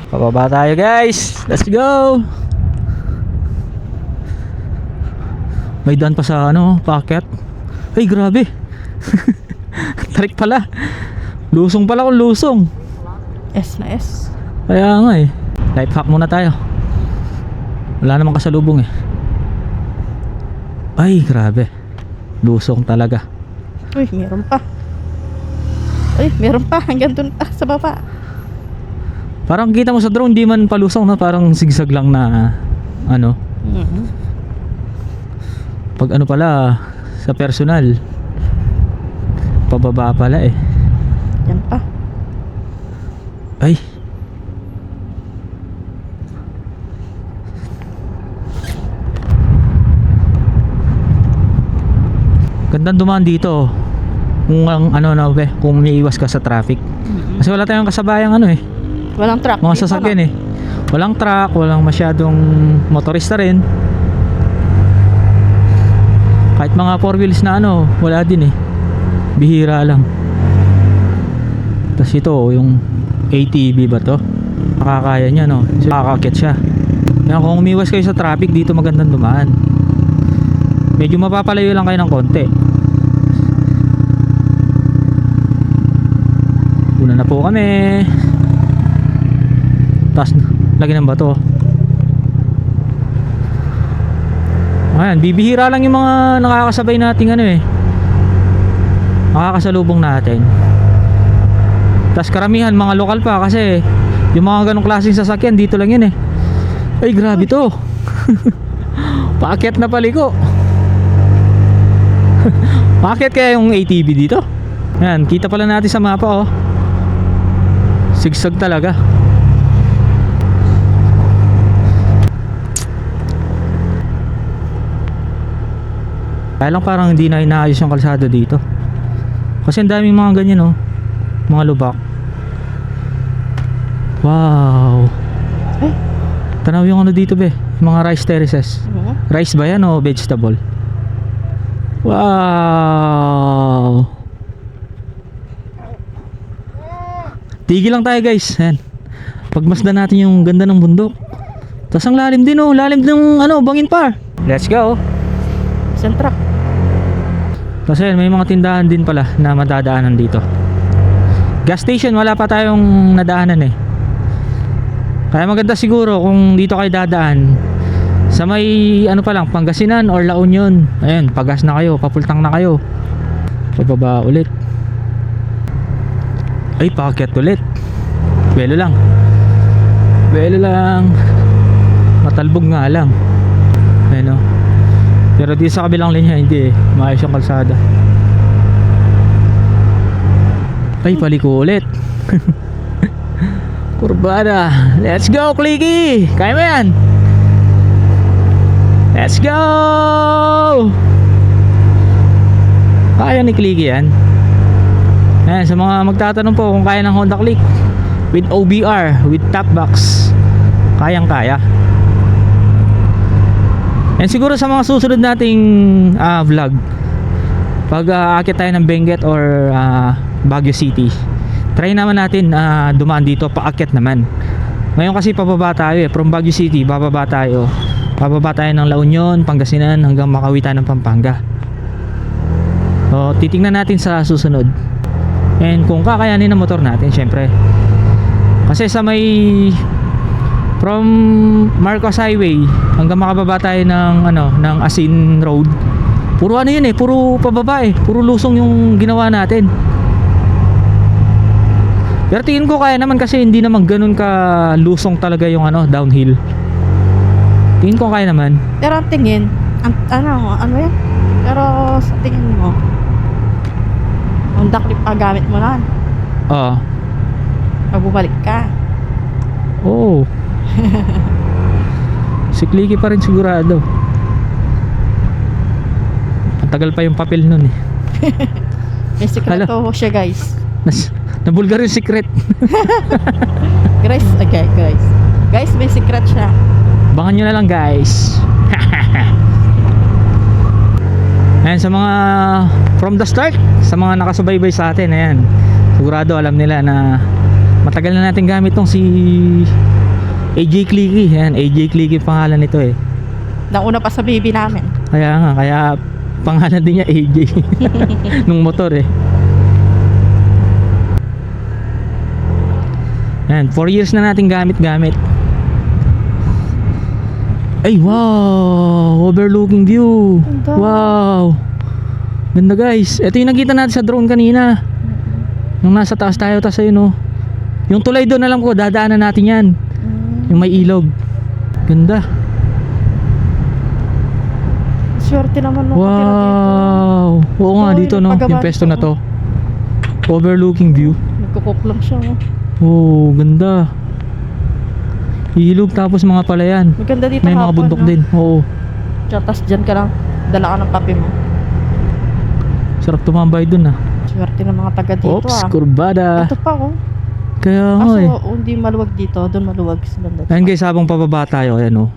Pababa tayo guys. Let's go. May daan pa sa ano, paakyat. Ay grabe. Tarik pala. Lusong pala kung lusong. S na S. Kaya nga eh. Life hack muna tayo. Wala namang kasalubong eh. Ay grabe. Lusong talaga. Uy, meron pa. Uy, meron pa. Hanggang dun pa sa baba. Parang kita mo sa drone, di man palusong na, parang sigsag lang na ano. Pag ano pala sa personal, pababa pala eh. Yan pa. Ay. Gandang dumaan dito. Kung ang ano na be, kung niiwas ka sa traffic. Kasi wala tayong kasabayang ano eh. Walang truck. Mga dito, sasakyan no? eh. Walang truck, walang masyadong motorista rin. Kahit mga 4 wheels na ano, wala din eh. Bihira lang. Tapos ito, yung ATV ba to? Makakaya niya no. Makakakit siya. Kaya kung umiwas kayo sa traffic, dito magandang dumaan. Medyo mapapalayo lang kayo ng konti. Una na po kami. Tapos lagi ng bato. Ayan, bibihira lang yung mga nakakasabay nating ano eh, makakasalubong natin. Tapos karamihan mga lokal pa kasi yung mga ganong klaseng sasakyan dito lang yun eh. Ay grabe to. Paakyat na paliko. Paakyat kaya yung ATV dito. Ayan, kita pala natin sa mapa oh. Sigsag talaga. Kaya lang parang hindi na inaayos yung kalsada dito. Kasi ang daming mga ganyan oh, mga lubak. Wow. Eh? Tanaw yung ano dito be, yung mga rice terraces. Mhm. Rice ba yan o vegetable? Wow. Tigil lang tayo guys. Ayan. Pagmasdan natin yung ganda ng bundok. Tapos ang lalim din oh, lalim ng ano, Bangin Par. Let's go. Isang truck. Kasi may mga tindahan din pala na madadaanan dito. Gas station wala pa tayong nadaanan eh. Kaya maganda siguro kung dito kayo dadaan sa may ano pa lang, Pangasinan or La Union. Ayun, pagas na kayo, papultang na kayo. Pababa ulit. Ay, paakyat ulit. Belo lang. Belo lang. Matalbog nga lang. Ayun o. Pero di sa kabilang linya hindi eh, maayos yung kalsada. Ay, paliko ulit. Kurbada. Let's go, Clicky! Kaya mo yan! Let's go! Kaya ni Clicky yan. Ayan, sa mga magtatanong po kung kaya ng Honda Click with OBR, with top box, kayang kaya. And siguro sa mga susunod nating vlog, pag aakyat tayo ng Benguet or Baguio City, try naman natin dumaan dito, paakyat naman. Ngayon kasi pababa tayo eh, from Baguio City bababa tayo ng La Union, Pangasinan hanggang Makawitan ng Pampanga. So titingnan natin sa susunod. And kung kakayanin ng motor natin syempre. Kasi sa may from Marcos Highway hanggang makababa tayo ng ano, ng Asin Road, puro ano yun eh, puro pababa eh, puro lusong yung ginawa natin. Pero tingin ko kaya naman kasi hindi naman ganun ka lusong talaga yung ano, downhill. Tingin ko kaya naman. Pero ang tingin, ano yan? Pero sa tingin mo, Honda Click pa gamit mo na. Oo. Pag bumalik ka. Oo. Si Clicky pa rin sigurado. Ang tagal pa yung papel nun eh. May sikreto siya guys. Nabulgar yung secret. Guys, okay guys. Guys, may secret siya. Abangan nyo na lang guys. Ayan, sa mga from the start, sa mga nakasubaybay sa atin, ayan, sigurado alam nila na Matagal na natin gamit tong si AJ Clicky. Yan, AJ Clicky pangalan nito eh. Nauna pa sa baby namin. Kaya nga, kaya pangalan din niya AJ. Nung motor eh. Yan, 4 years na natin gamit. Ay, wow! Overlooking view. Ganda. Wow! Ganda guys. Ito yung nakita natin sa drone kanina. Nung nasa taas tayo, tas ayun oh. Yung tulay doon, alam ko, dadaanan natin yan. Yung may ilog. Ganda. Swerte naman nung katira dito. Wow! Oo nga, Ito, dito yung no, yung paggawa pesto na nito. to. Overlooking view. Nagkukok lang siya. Oh, ganda. Ilog tapos mga palayan. Maganda dito May mga hapon, bundok no? din. Oo. Tapos dyan ka lang. Dala ka ng papi mo. Sarap tumambay dun ah. Swerte ng mga taga dito Oops, ah. kurbada. Ito pa oh. Kaya nga eh. Kaso hindi maluwag dito. Doon maluwag sa banda. Ayun guys, habang pababa tayo, ayan oh.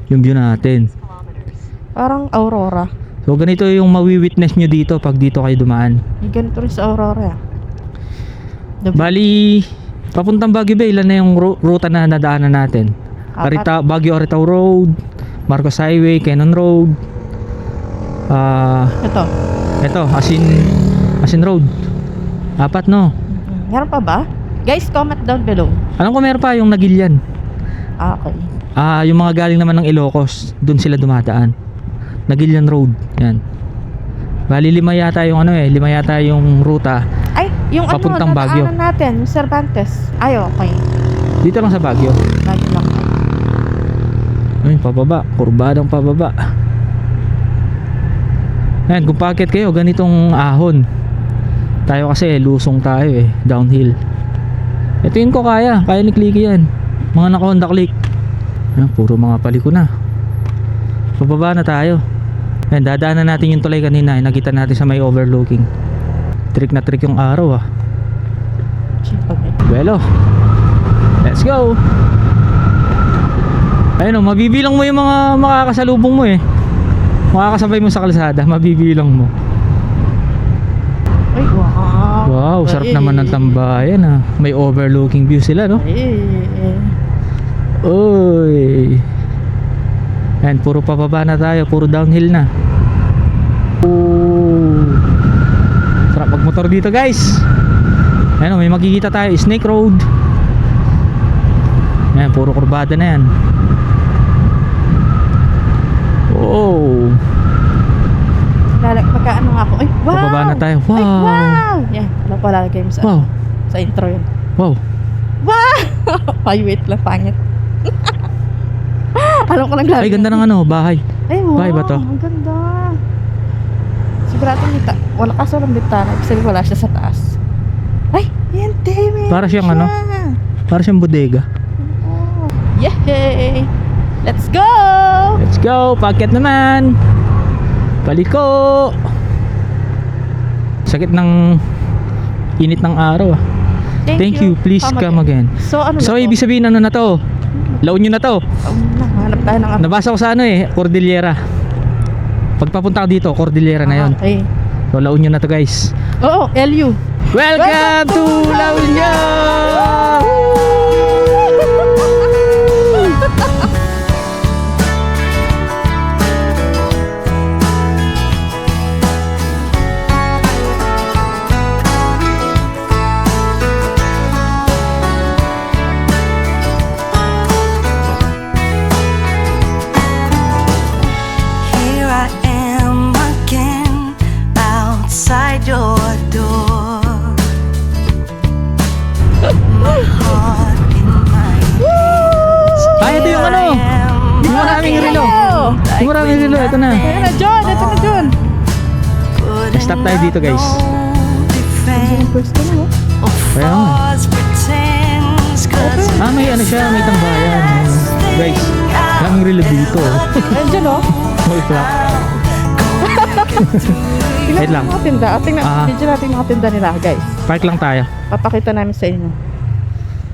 Yung view natin. Parang Aurora. So ganito yung mawi-witness nyo dito pag dito kayo dumaan. Yung ganito rin sa Aurora. Bali, papuntang Baguio Bay, ilan na yung ruta na nadaanan natin? Apat. Baguio Aritaw Road, Marcos Highway, Cannon Road. Ito. Asin Road. 4 no? Meron pa ba? Guys, comment down below. Alam ko meron pa yung Nagilian. Okay. Yung mga galing naman ng Ilocos, doon sila dumadaan. Nagilian Road, yan. Bali 5 yata yung ruta. Ay, yung Papuntang ano, Baguio. nadaanan natin, yung Cervantes. Ay, okay. Dito lang sa Baguio. Baguio lang. Ayun, pababa, kurbadang pababa. Ayan, kung paakyat kayo, ganitong ahon. Tayo kasi, lusong tayo eh, downhill. Ito yun ko kaya ni Clicky yan. Mga naka-Honda Click. Ayan, puro mga paliko na. Pababa na tayo. Ayan, dadaanan natin yung tulay kanina. Nakita natin sa may overlooking. Trick na trick yung araw ah. Okay. Buelo. Let's go. Ayun o, mabibilang mo yung mga makakasalubong mo eh. Makakasabay mo sa kalsada, mabibilang mo. Ay, wow. Wow, sarap naman ng tambayan ah. May overlooking view sila no. Ay. Uy. Ayan, puro pababa na tayo, puro downhill na. Oh. Sarap magmotor dito guys. Ayan o, may makikita tayo, Snake Road. Ayan, puro kurbada na yan. Oh. Magkaano nga ako. Ay, wow. Pababa na tayo. Wow. Ay, wow. Yan, ano pa lalagay mo sa, Wow. sa intro yun. Wow. Wow. Ay, wait lang, pangit. Alam ko naglalagay. Ay, ganda ng ano, bahay. Ay, wow. Bahay ba to? Ang ganda. Sigurado wala kaso ng bintana. Ibig sabihin wala siya sa taas. Ay, yan, David. Para siyang ano? Para siyang bodega. Oh. Yay! Let's go! Let's go, paakyat naman. Paliko. Sakit ng init ng araw ah. Thank you. Please come again. So, ano So na to? ibig sabihin ano na to? La Union na to. Hanap tayo ng ano. Nabasa ko sa ano eh, Cordillera. Pagpapunta ka dito, Cordillera na yon. Okay. So La Union na to guys. Oo, LU. Welcome to La Union! Here I am again outside your door. My heart in my hands. Ay, ito yung ano? Yung maraming relo. Yung maraming relo, ito na. Ayan na, John. Ito na, John. Stop tayo dito, guys. First ko na, oh. Kaya nga. May ano siya, may tambayan. Guys, daming relo dito. Ayan, John, oh. Holy crap. Wait lang. Mga tinda. Tingnan, Ah. video natin mga tinda nila, guys. Park lang tayo. Papakita namin sa inyo.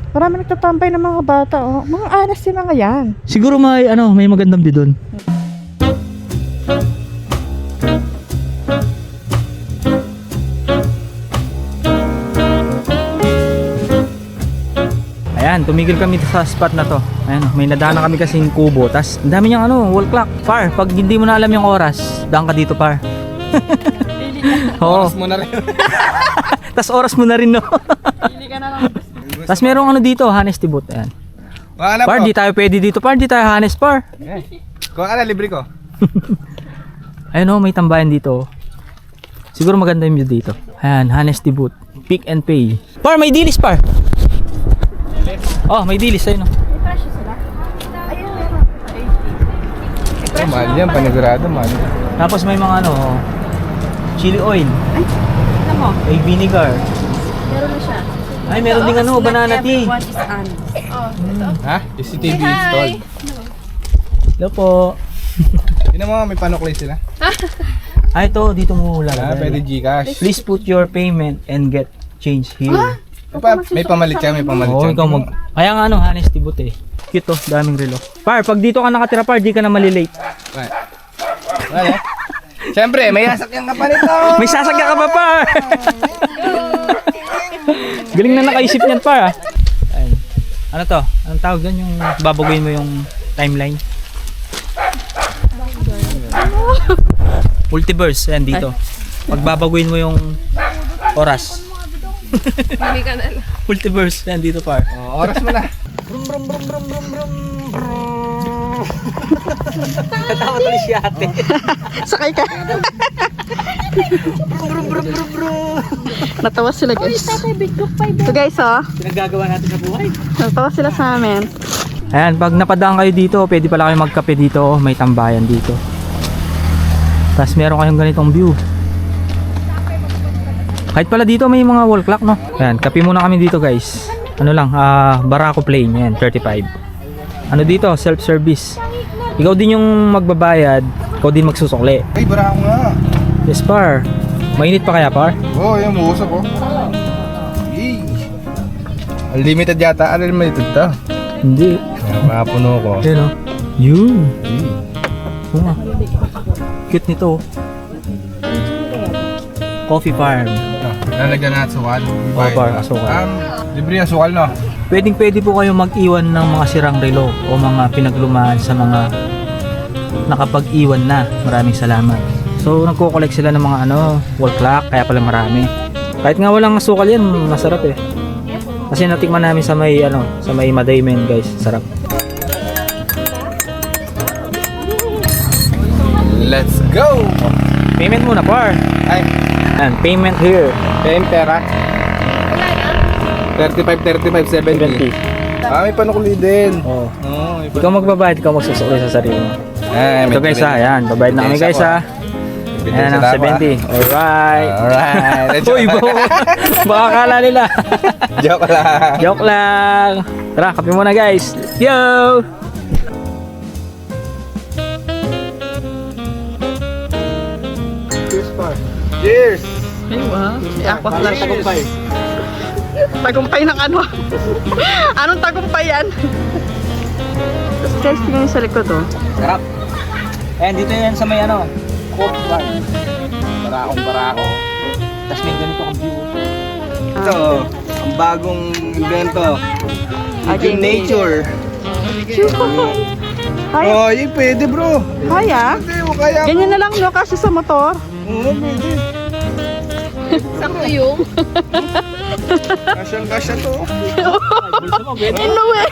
Marami nagtatambay ng mga bata, oh. Mga honest yung mga yan. Siguro may ano, may magandang di doon. Ayan, tumigil kami sa spot na to. Ayan, may nadaanan kami kasing kubo. Tas, ang dami niyang wall clock. Par, pag hindi mo na alam yung oras, daan ka dito, par. Oo. Oras mo na rin. Tas oras mo na rin, no? Pili ka na lang. Tas merong dito, honesty booth. Ayan. Wala Par, po. di tayo pwede dito, par. Di tayo honest, par. Kung ano, libre ko. Ayun, may tambayan dito. Siguro maganda yung view dito. Ayan, honesty booth. Pick and pay. Par, may dilis, par. Oh, may dilis. Ayun, no? Oh, mahal yan, panigurado, mahal. Tapos may mga chili oil. Alam mo, May vinegar. meron na siya. Ay, meron ding banana tea. Everyone is honest. Ha? CCTV installed. Hello po. Yun mo, may panukli sila. Ay, ito, dito mo Ah, pwede lalagay. Gcash. Please put your payment and get change here. May pamalit siya, may pamalit Oo, siya. ikaw mag... Kaya nga honesty booth eh. Cute to, daming relo. Par, pag dito ka nakatira, par, di ka na malilate. Right. Wala. Siyempre, may sasakyan ka pa nito. May sasakya ka pa, par! Galing na nakaisip niyan, par, ah. Ayun. Ano to? Anong tawag doon? Yung babaguhin mo yung timeline? Multiverse, yan dito. Pag babaguhin mo yung oras. Multiverse, yan dito, par. Oh, oras mo na. Natawa tuloy si ate. Sakay ka. Natawa sila guys. So guys, Pinaggagawa natin sa buhay. natawa sila sa amin. Ayan, pag napadaan kayo dito, pwede pala kayo magkape dito. May tambayan dito. Tapos meron kayong ganitong view. Kahit pala dito may mga wall clock, no? Ayan, kape muna kami dito guys. Ano lang, Barako Plain. Ayan, 35. Ano dito, self-service. Ikaw din yung magbabayad, ikaw din magsusukli. Ay, bara ako nga. Yes, par. Mainit pa kaya, par? Oo, yung muusap ko. Yee. Unlimited yata. Unlimited to. Hindi. Makapuno ko. Ayan, no? Yun. Oo nga. Cute nito. Coffee farm. Lalagyan natin sukal. Oo, par, asukal. Libre yung sukal, no? Pwede po kayo mag-iwan ng mga sirang relo o mga pinaglumaan sa mga nakapag-iwan na. Maraming salamat. So nagko-collect sila ng mga wall clock, kaya pala marami. Kahit nga walang asukal yan, masarap eh. Kasi natikman namin sa may sa may Madaymen, guys. Sarap. Let's go! Payment muna, par. Ay, And payment here. PM pera. 35, 70. May panukuli din. Oh. Oo, may Ikaw magbabayad, ikaw magsusukli sa sarili mo. Ay, Ito guys ha, ayan. Babayad na kami guys ha. Ayan ang 70. Alright. Alright. Uy, baka kala nila. Joke lang. Joke lang. Tara, kape muna guys. Yo! Cheers! Ay, wow. Aqua flash. Tagumpay ng ano? Anong tagumpay yan? Tapos guys, tingnan sa likod Sarap. Ayan, dito yan sa may coffee bar. Barakong-barako. Tapos may ganito kang view. Ito, ang bagong invento. Aging Nature. Kaya, Oh, yun pwede bro. kaya? Hindi mo kaya. Ganyan na lang no, kasi sa motor. Oo, pwede. Sakto yung. Kasyang-kasya to. No way!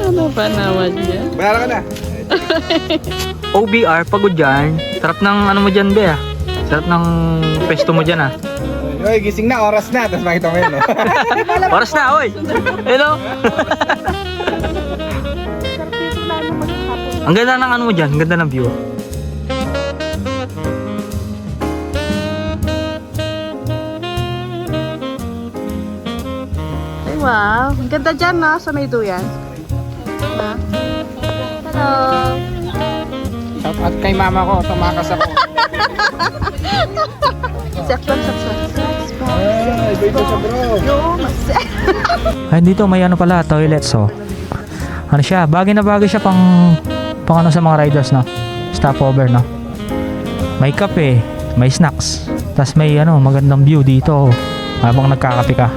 Ano ba naman yan? Bayara ka na. OBR, pagod dyan. Sarap ng mo dyan, be ah. Sarap ng pesto mo dyan ah. Oy, gising na, oras na. Tapos makita mo yun. Oras na, oy! Hello! Ang ganda ng mo dyan, ang ganda ng view. Ay, wow. Ang ganda dyan no, sa may duyan. Ha? Hello! Shout out kay mama ko, tumakas ako. Sakpan. Ay, baby siya bro. Yo, masaya. Ay, dito may pala, toilet so. Ano siya, bagay na bagay siya pang sa mga riders no. Stopover no. May kape, may snacks. Tas may magandang view dito habang nagkakape ka.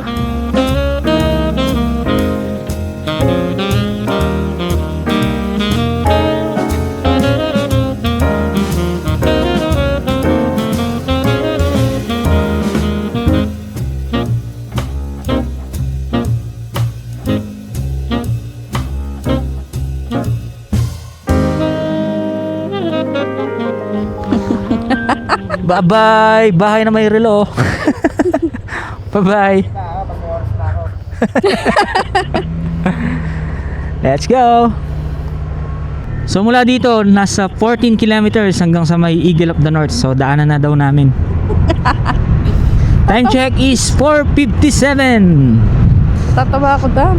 Bye-bye. Bahay na may relo. Bye-bye. Let's go. So mula dito, nasa 14 kilometers hanggang sa may Eagle of the North. So daanan na daw namin. Time check is 4:57 Tatawa ako doon.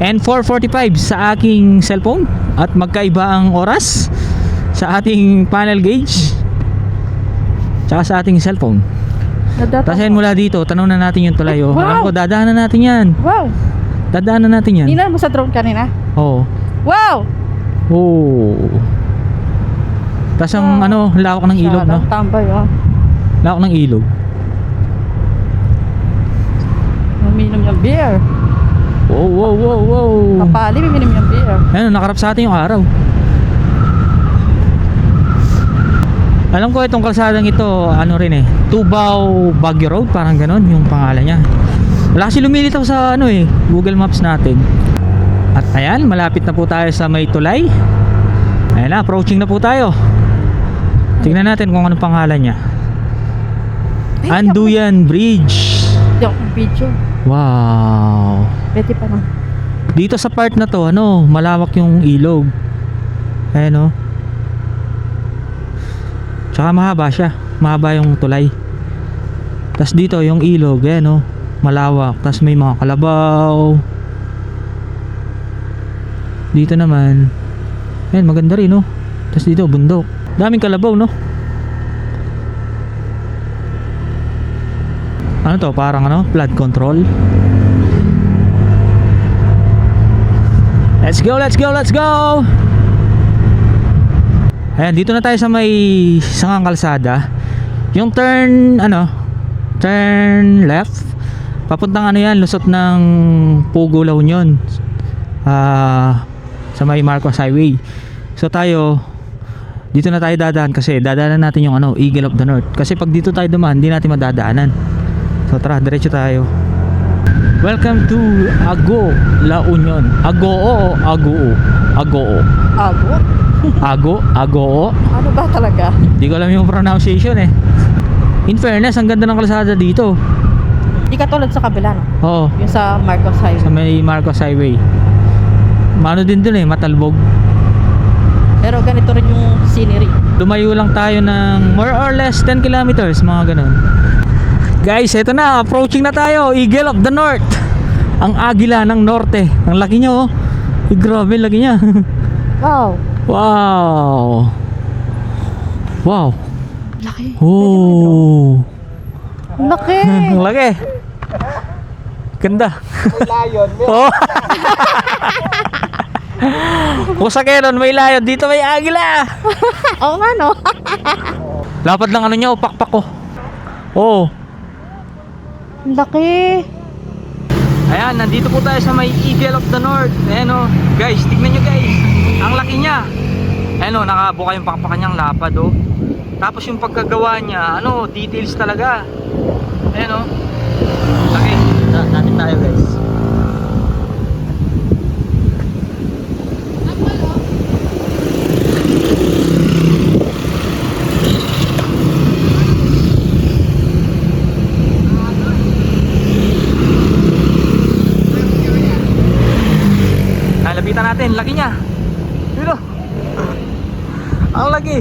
and 4:45 sa aking cellphone. At magkaiba ang oras sa ating panel gauge tsaka sa ating cellphone. Tapos yan mula dito, tanong na natin yung tulay. Oh. Wow. Alam ko, dadaanan natin yan. Wow! Dadaanan natin yan. Tingnan mo sa drone kanina. Oo. Wow! Oh. Tapos ang ano, lawak ng ilog, no? Masyadong tambay, oh. Lawak ng ilog. Uminom yung beer. Wow, wow, wow, wow. Kapali, uminom yung beer. Ayun, nakarap sa atin yung araw. Alam ko itong kalsadang ito, ano rin eh, Tubao Baguio Road, parang ganon yung pangalan niya. Wala kasi lumilitaw sa ano eh, Google Maps natin. At ayan, malapit na po tayo sa may tulay. Ayan na, approaching na po tayo. Tingnan natin kung anong pangalan niya. Anduyan Bridge. Hindi ako video. Wow. Pwede pa lang. Dito sa part na to, ano, malawak yung ilog. Ayan o. Tsaka mahaba siya. Mahaba yung tulay. Tapos dito yung ilog, ayan o. Malawak. Tapos may mga kalabaw. Dito naman, ayan, maganda rin, no? Tapos dito, bundok. Daming kalabaw, no? Ano to? Parang ano? Flood control. Let's go, let's go, let's go! Ayan, dito na tayo sa may sangang kalsada. Yung turn, ano? Turn left. Papuntang ano yan, lusot ng Pugo, La Union. Sa may Marcos Highway. So tayo, dito na tayo dadaan kasi dadaanan natin yung ano, Eagle of the North. Kasi pag dito tayo dumaan, hindi natin madadaanan. So tara, diretso tayo. Welcome to Ago, La Union. Agoo o Agoo? Agoo. Ago? Ago? Agoo? Ano ba talaga? Hindi ko alam yung pronunciation eh. In fairness, ang ganda ng kalsada dito. Hindi ka tulad sa kabila, no? Oo, Yung sa Marcos sa Highway. may Marcos Highway. Mano din dun eh, matalbog. Pero ganito rin yung scenery. Lumayo lang tayo ng more or less 10 kilometers, mga ganun. Guys, eto na, approaching na tayo, Eagle of the North. Ang Agila ng Norte. Ang laki niya, oh. Ay, grabe, laki niya. Wow! Wow. Wow. Laki. Oh. Ang laki! Ang laki. Ganda. Oh. Kung sa Quezon may layon, dito may agila. Oo nga, no? Lapad lang ano niya, pakpak ko. Oh. Ang laki! Ayan, nandito po tayo sa may Eagle of the North. Ayan o, guys, tignan nyo guys. Ang laki niya. Ayan o, nakabuka yung pakpakan niyang lapad o. Tapos yung pagkagawa niya, ano, details talaga. Ayan o. Laki. Natin tayo guys. Lapitan natin, laki niya. Dito. Ang laki.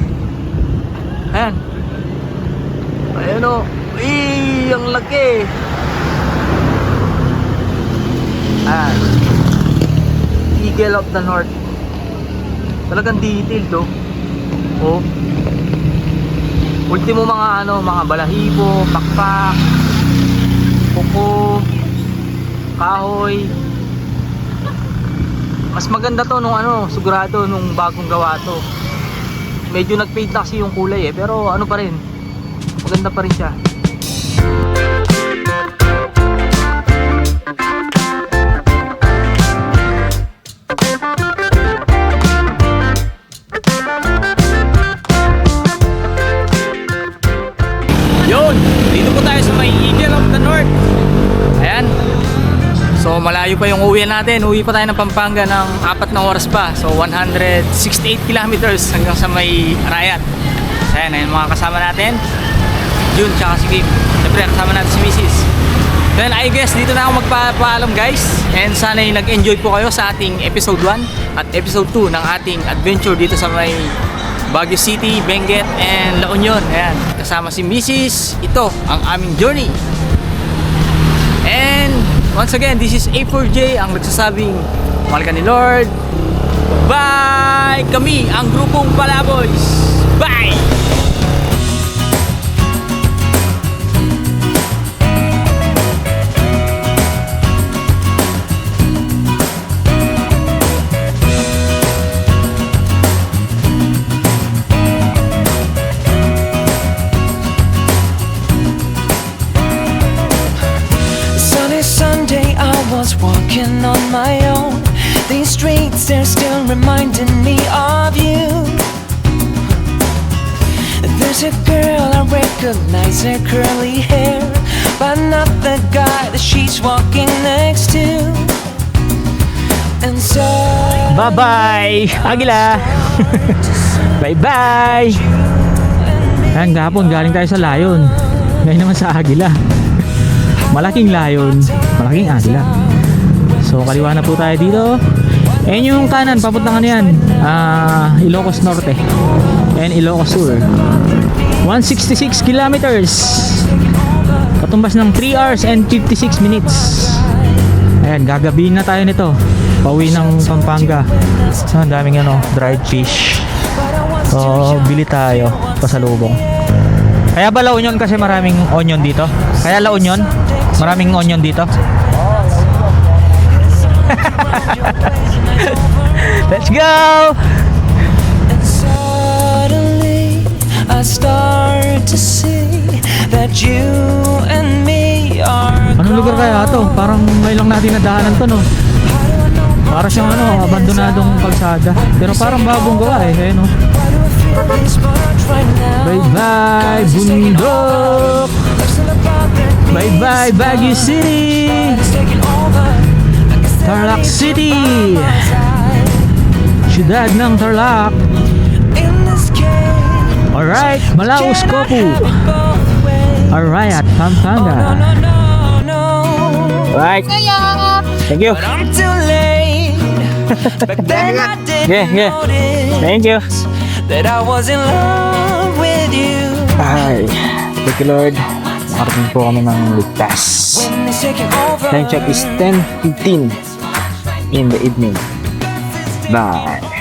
Ayan. Ayan o. Ang laki. Ayan. Eagle of the North. Talagang detailed to. Oh. Ultimo mga ano, mga balahibo, pakpak, kuko, kahoy. Mas maganda to nung ano, sigurado nung bagong gawa to. Medyo nag-fade na kasi yung kulay eh, pero ano pa rin, maganda pa rin siya. Yun, dito po tayo sa may Eagle of the North. Ayan. So malayo pa yung uwi natin. Uwi pa tayo ng Pampanga ng 4 na oras pa. So 168 kilometers hanggang sa may Arayat. Ayan, ayun mga kasama natin. June tsaka si Kim. Siyempre kasama natin si Mrs. Then I guess dito na ako magpapaalam guys. And sana'y nag-enjoy po kayo sa ating episode 1 at episode 2 ng ating adventure dito sa may Baguio City, Benguet, and La Union. Ayan, kasama si Mrs. Ito ang aming journey. And once again, this is A4J ang nagsasabing mahal ka ni Lord. Bye! Kami ang grupong Palaboys. Bye! Sunday I was walking on my own. These streets, they're still reminding me of you. There's a girl, I recognize her curly hair, but not the guy that she's walking next to. And so Bye-bye, Agila! Bye-bye! Ayan, gahapon galing tayo sa Layon. Ngayon naman sa Agila. Malaking layon, malaking agila. So kaliwa na po tayo dito. And yung kanan, papuntang ano yan, Ilocos Norte and Ilocos Sur. 166 kilometers. Katumbas ng 3 hours and 56 minutes. Ayan, gagabihin na tayo nito. Pauwi ng Pampanga. So, ang daming dried fish. So bili tayo pasalubong. Kaya ba La Union kasi maraming onion dito? Kaya La Union? Maraming onion dito. Let's go! And suddenly I start to see that you and me are. Anong lugar kaya to? Parang may lang natin nadaanan to, no? Para siyang abandonadong kalsada. Pero parang bagong gawa eh, no? Bye-bye, bundok! Bye-bye, Baguio City! Tarlac City! Siyudad ng Tarlac! Alright, Malaus Kopu! Alright, Pampanga! Alright! Thank you! But I'm too late. Back then I didn't notice Thank you! that I was in love with you. Ay, thank you Lord. Makarating po kami ng ligtas. When it's taking over. Time check is 10:15 in the evening. Bye.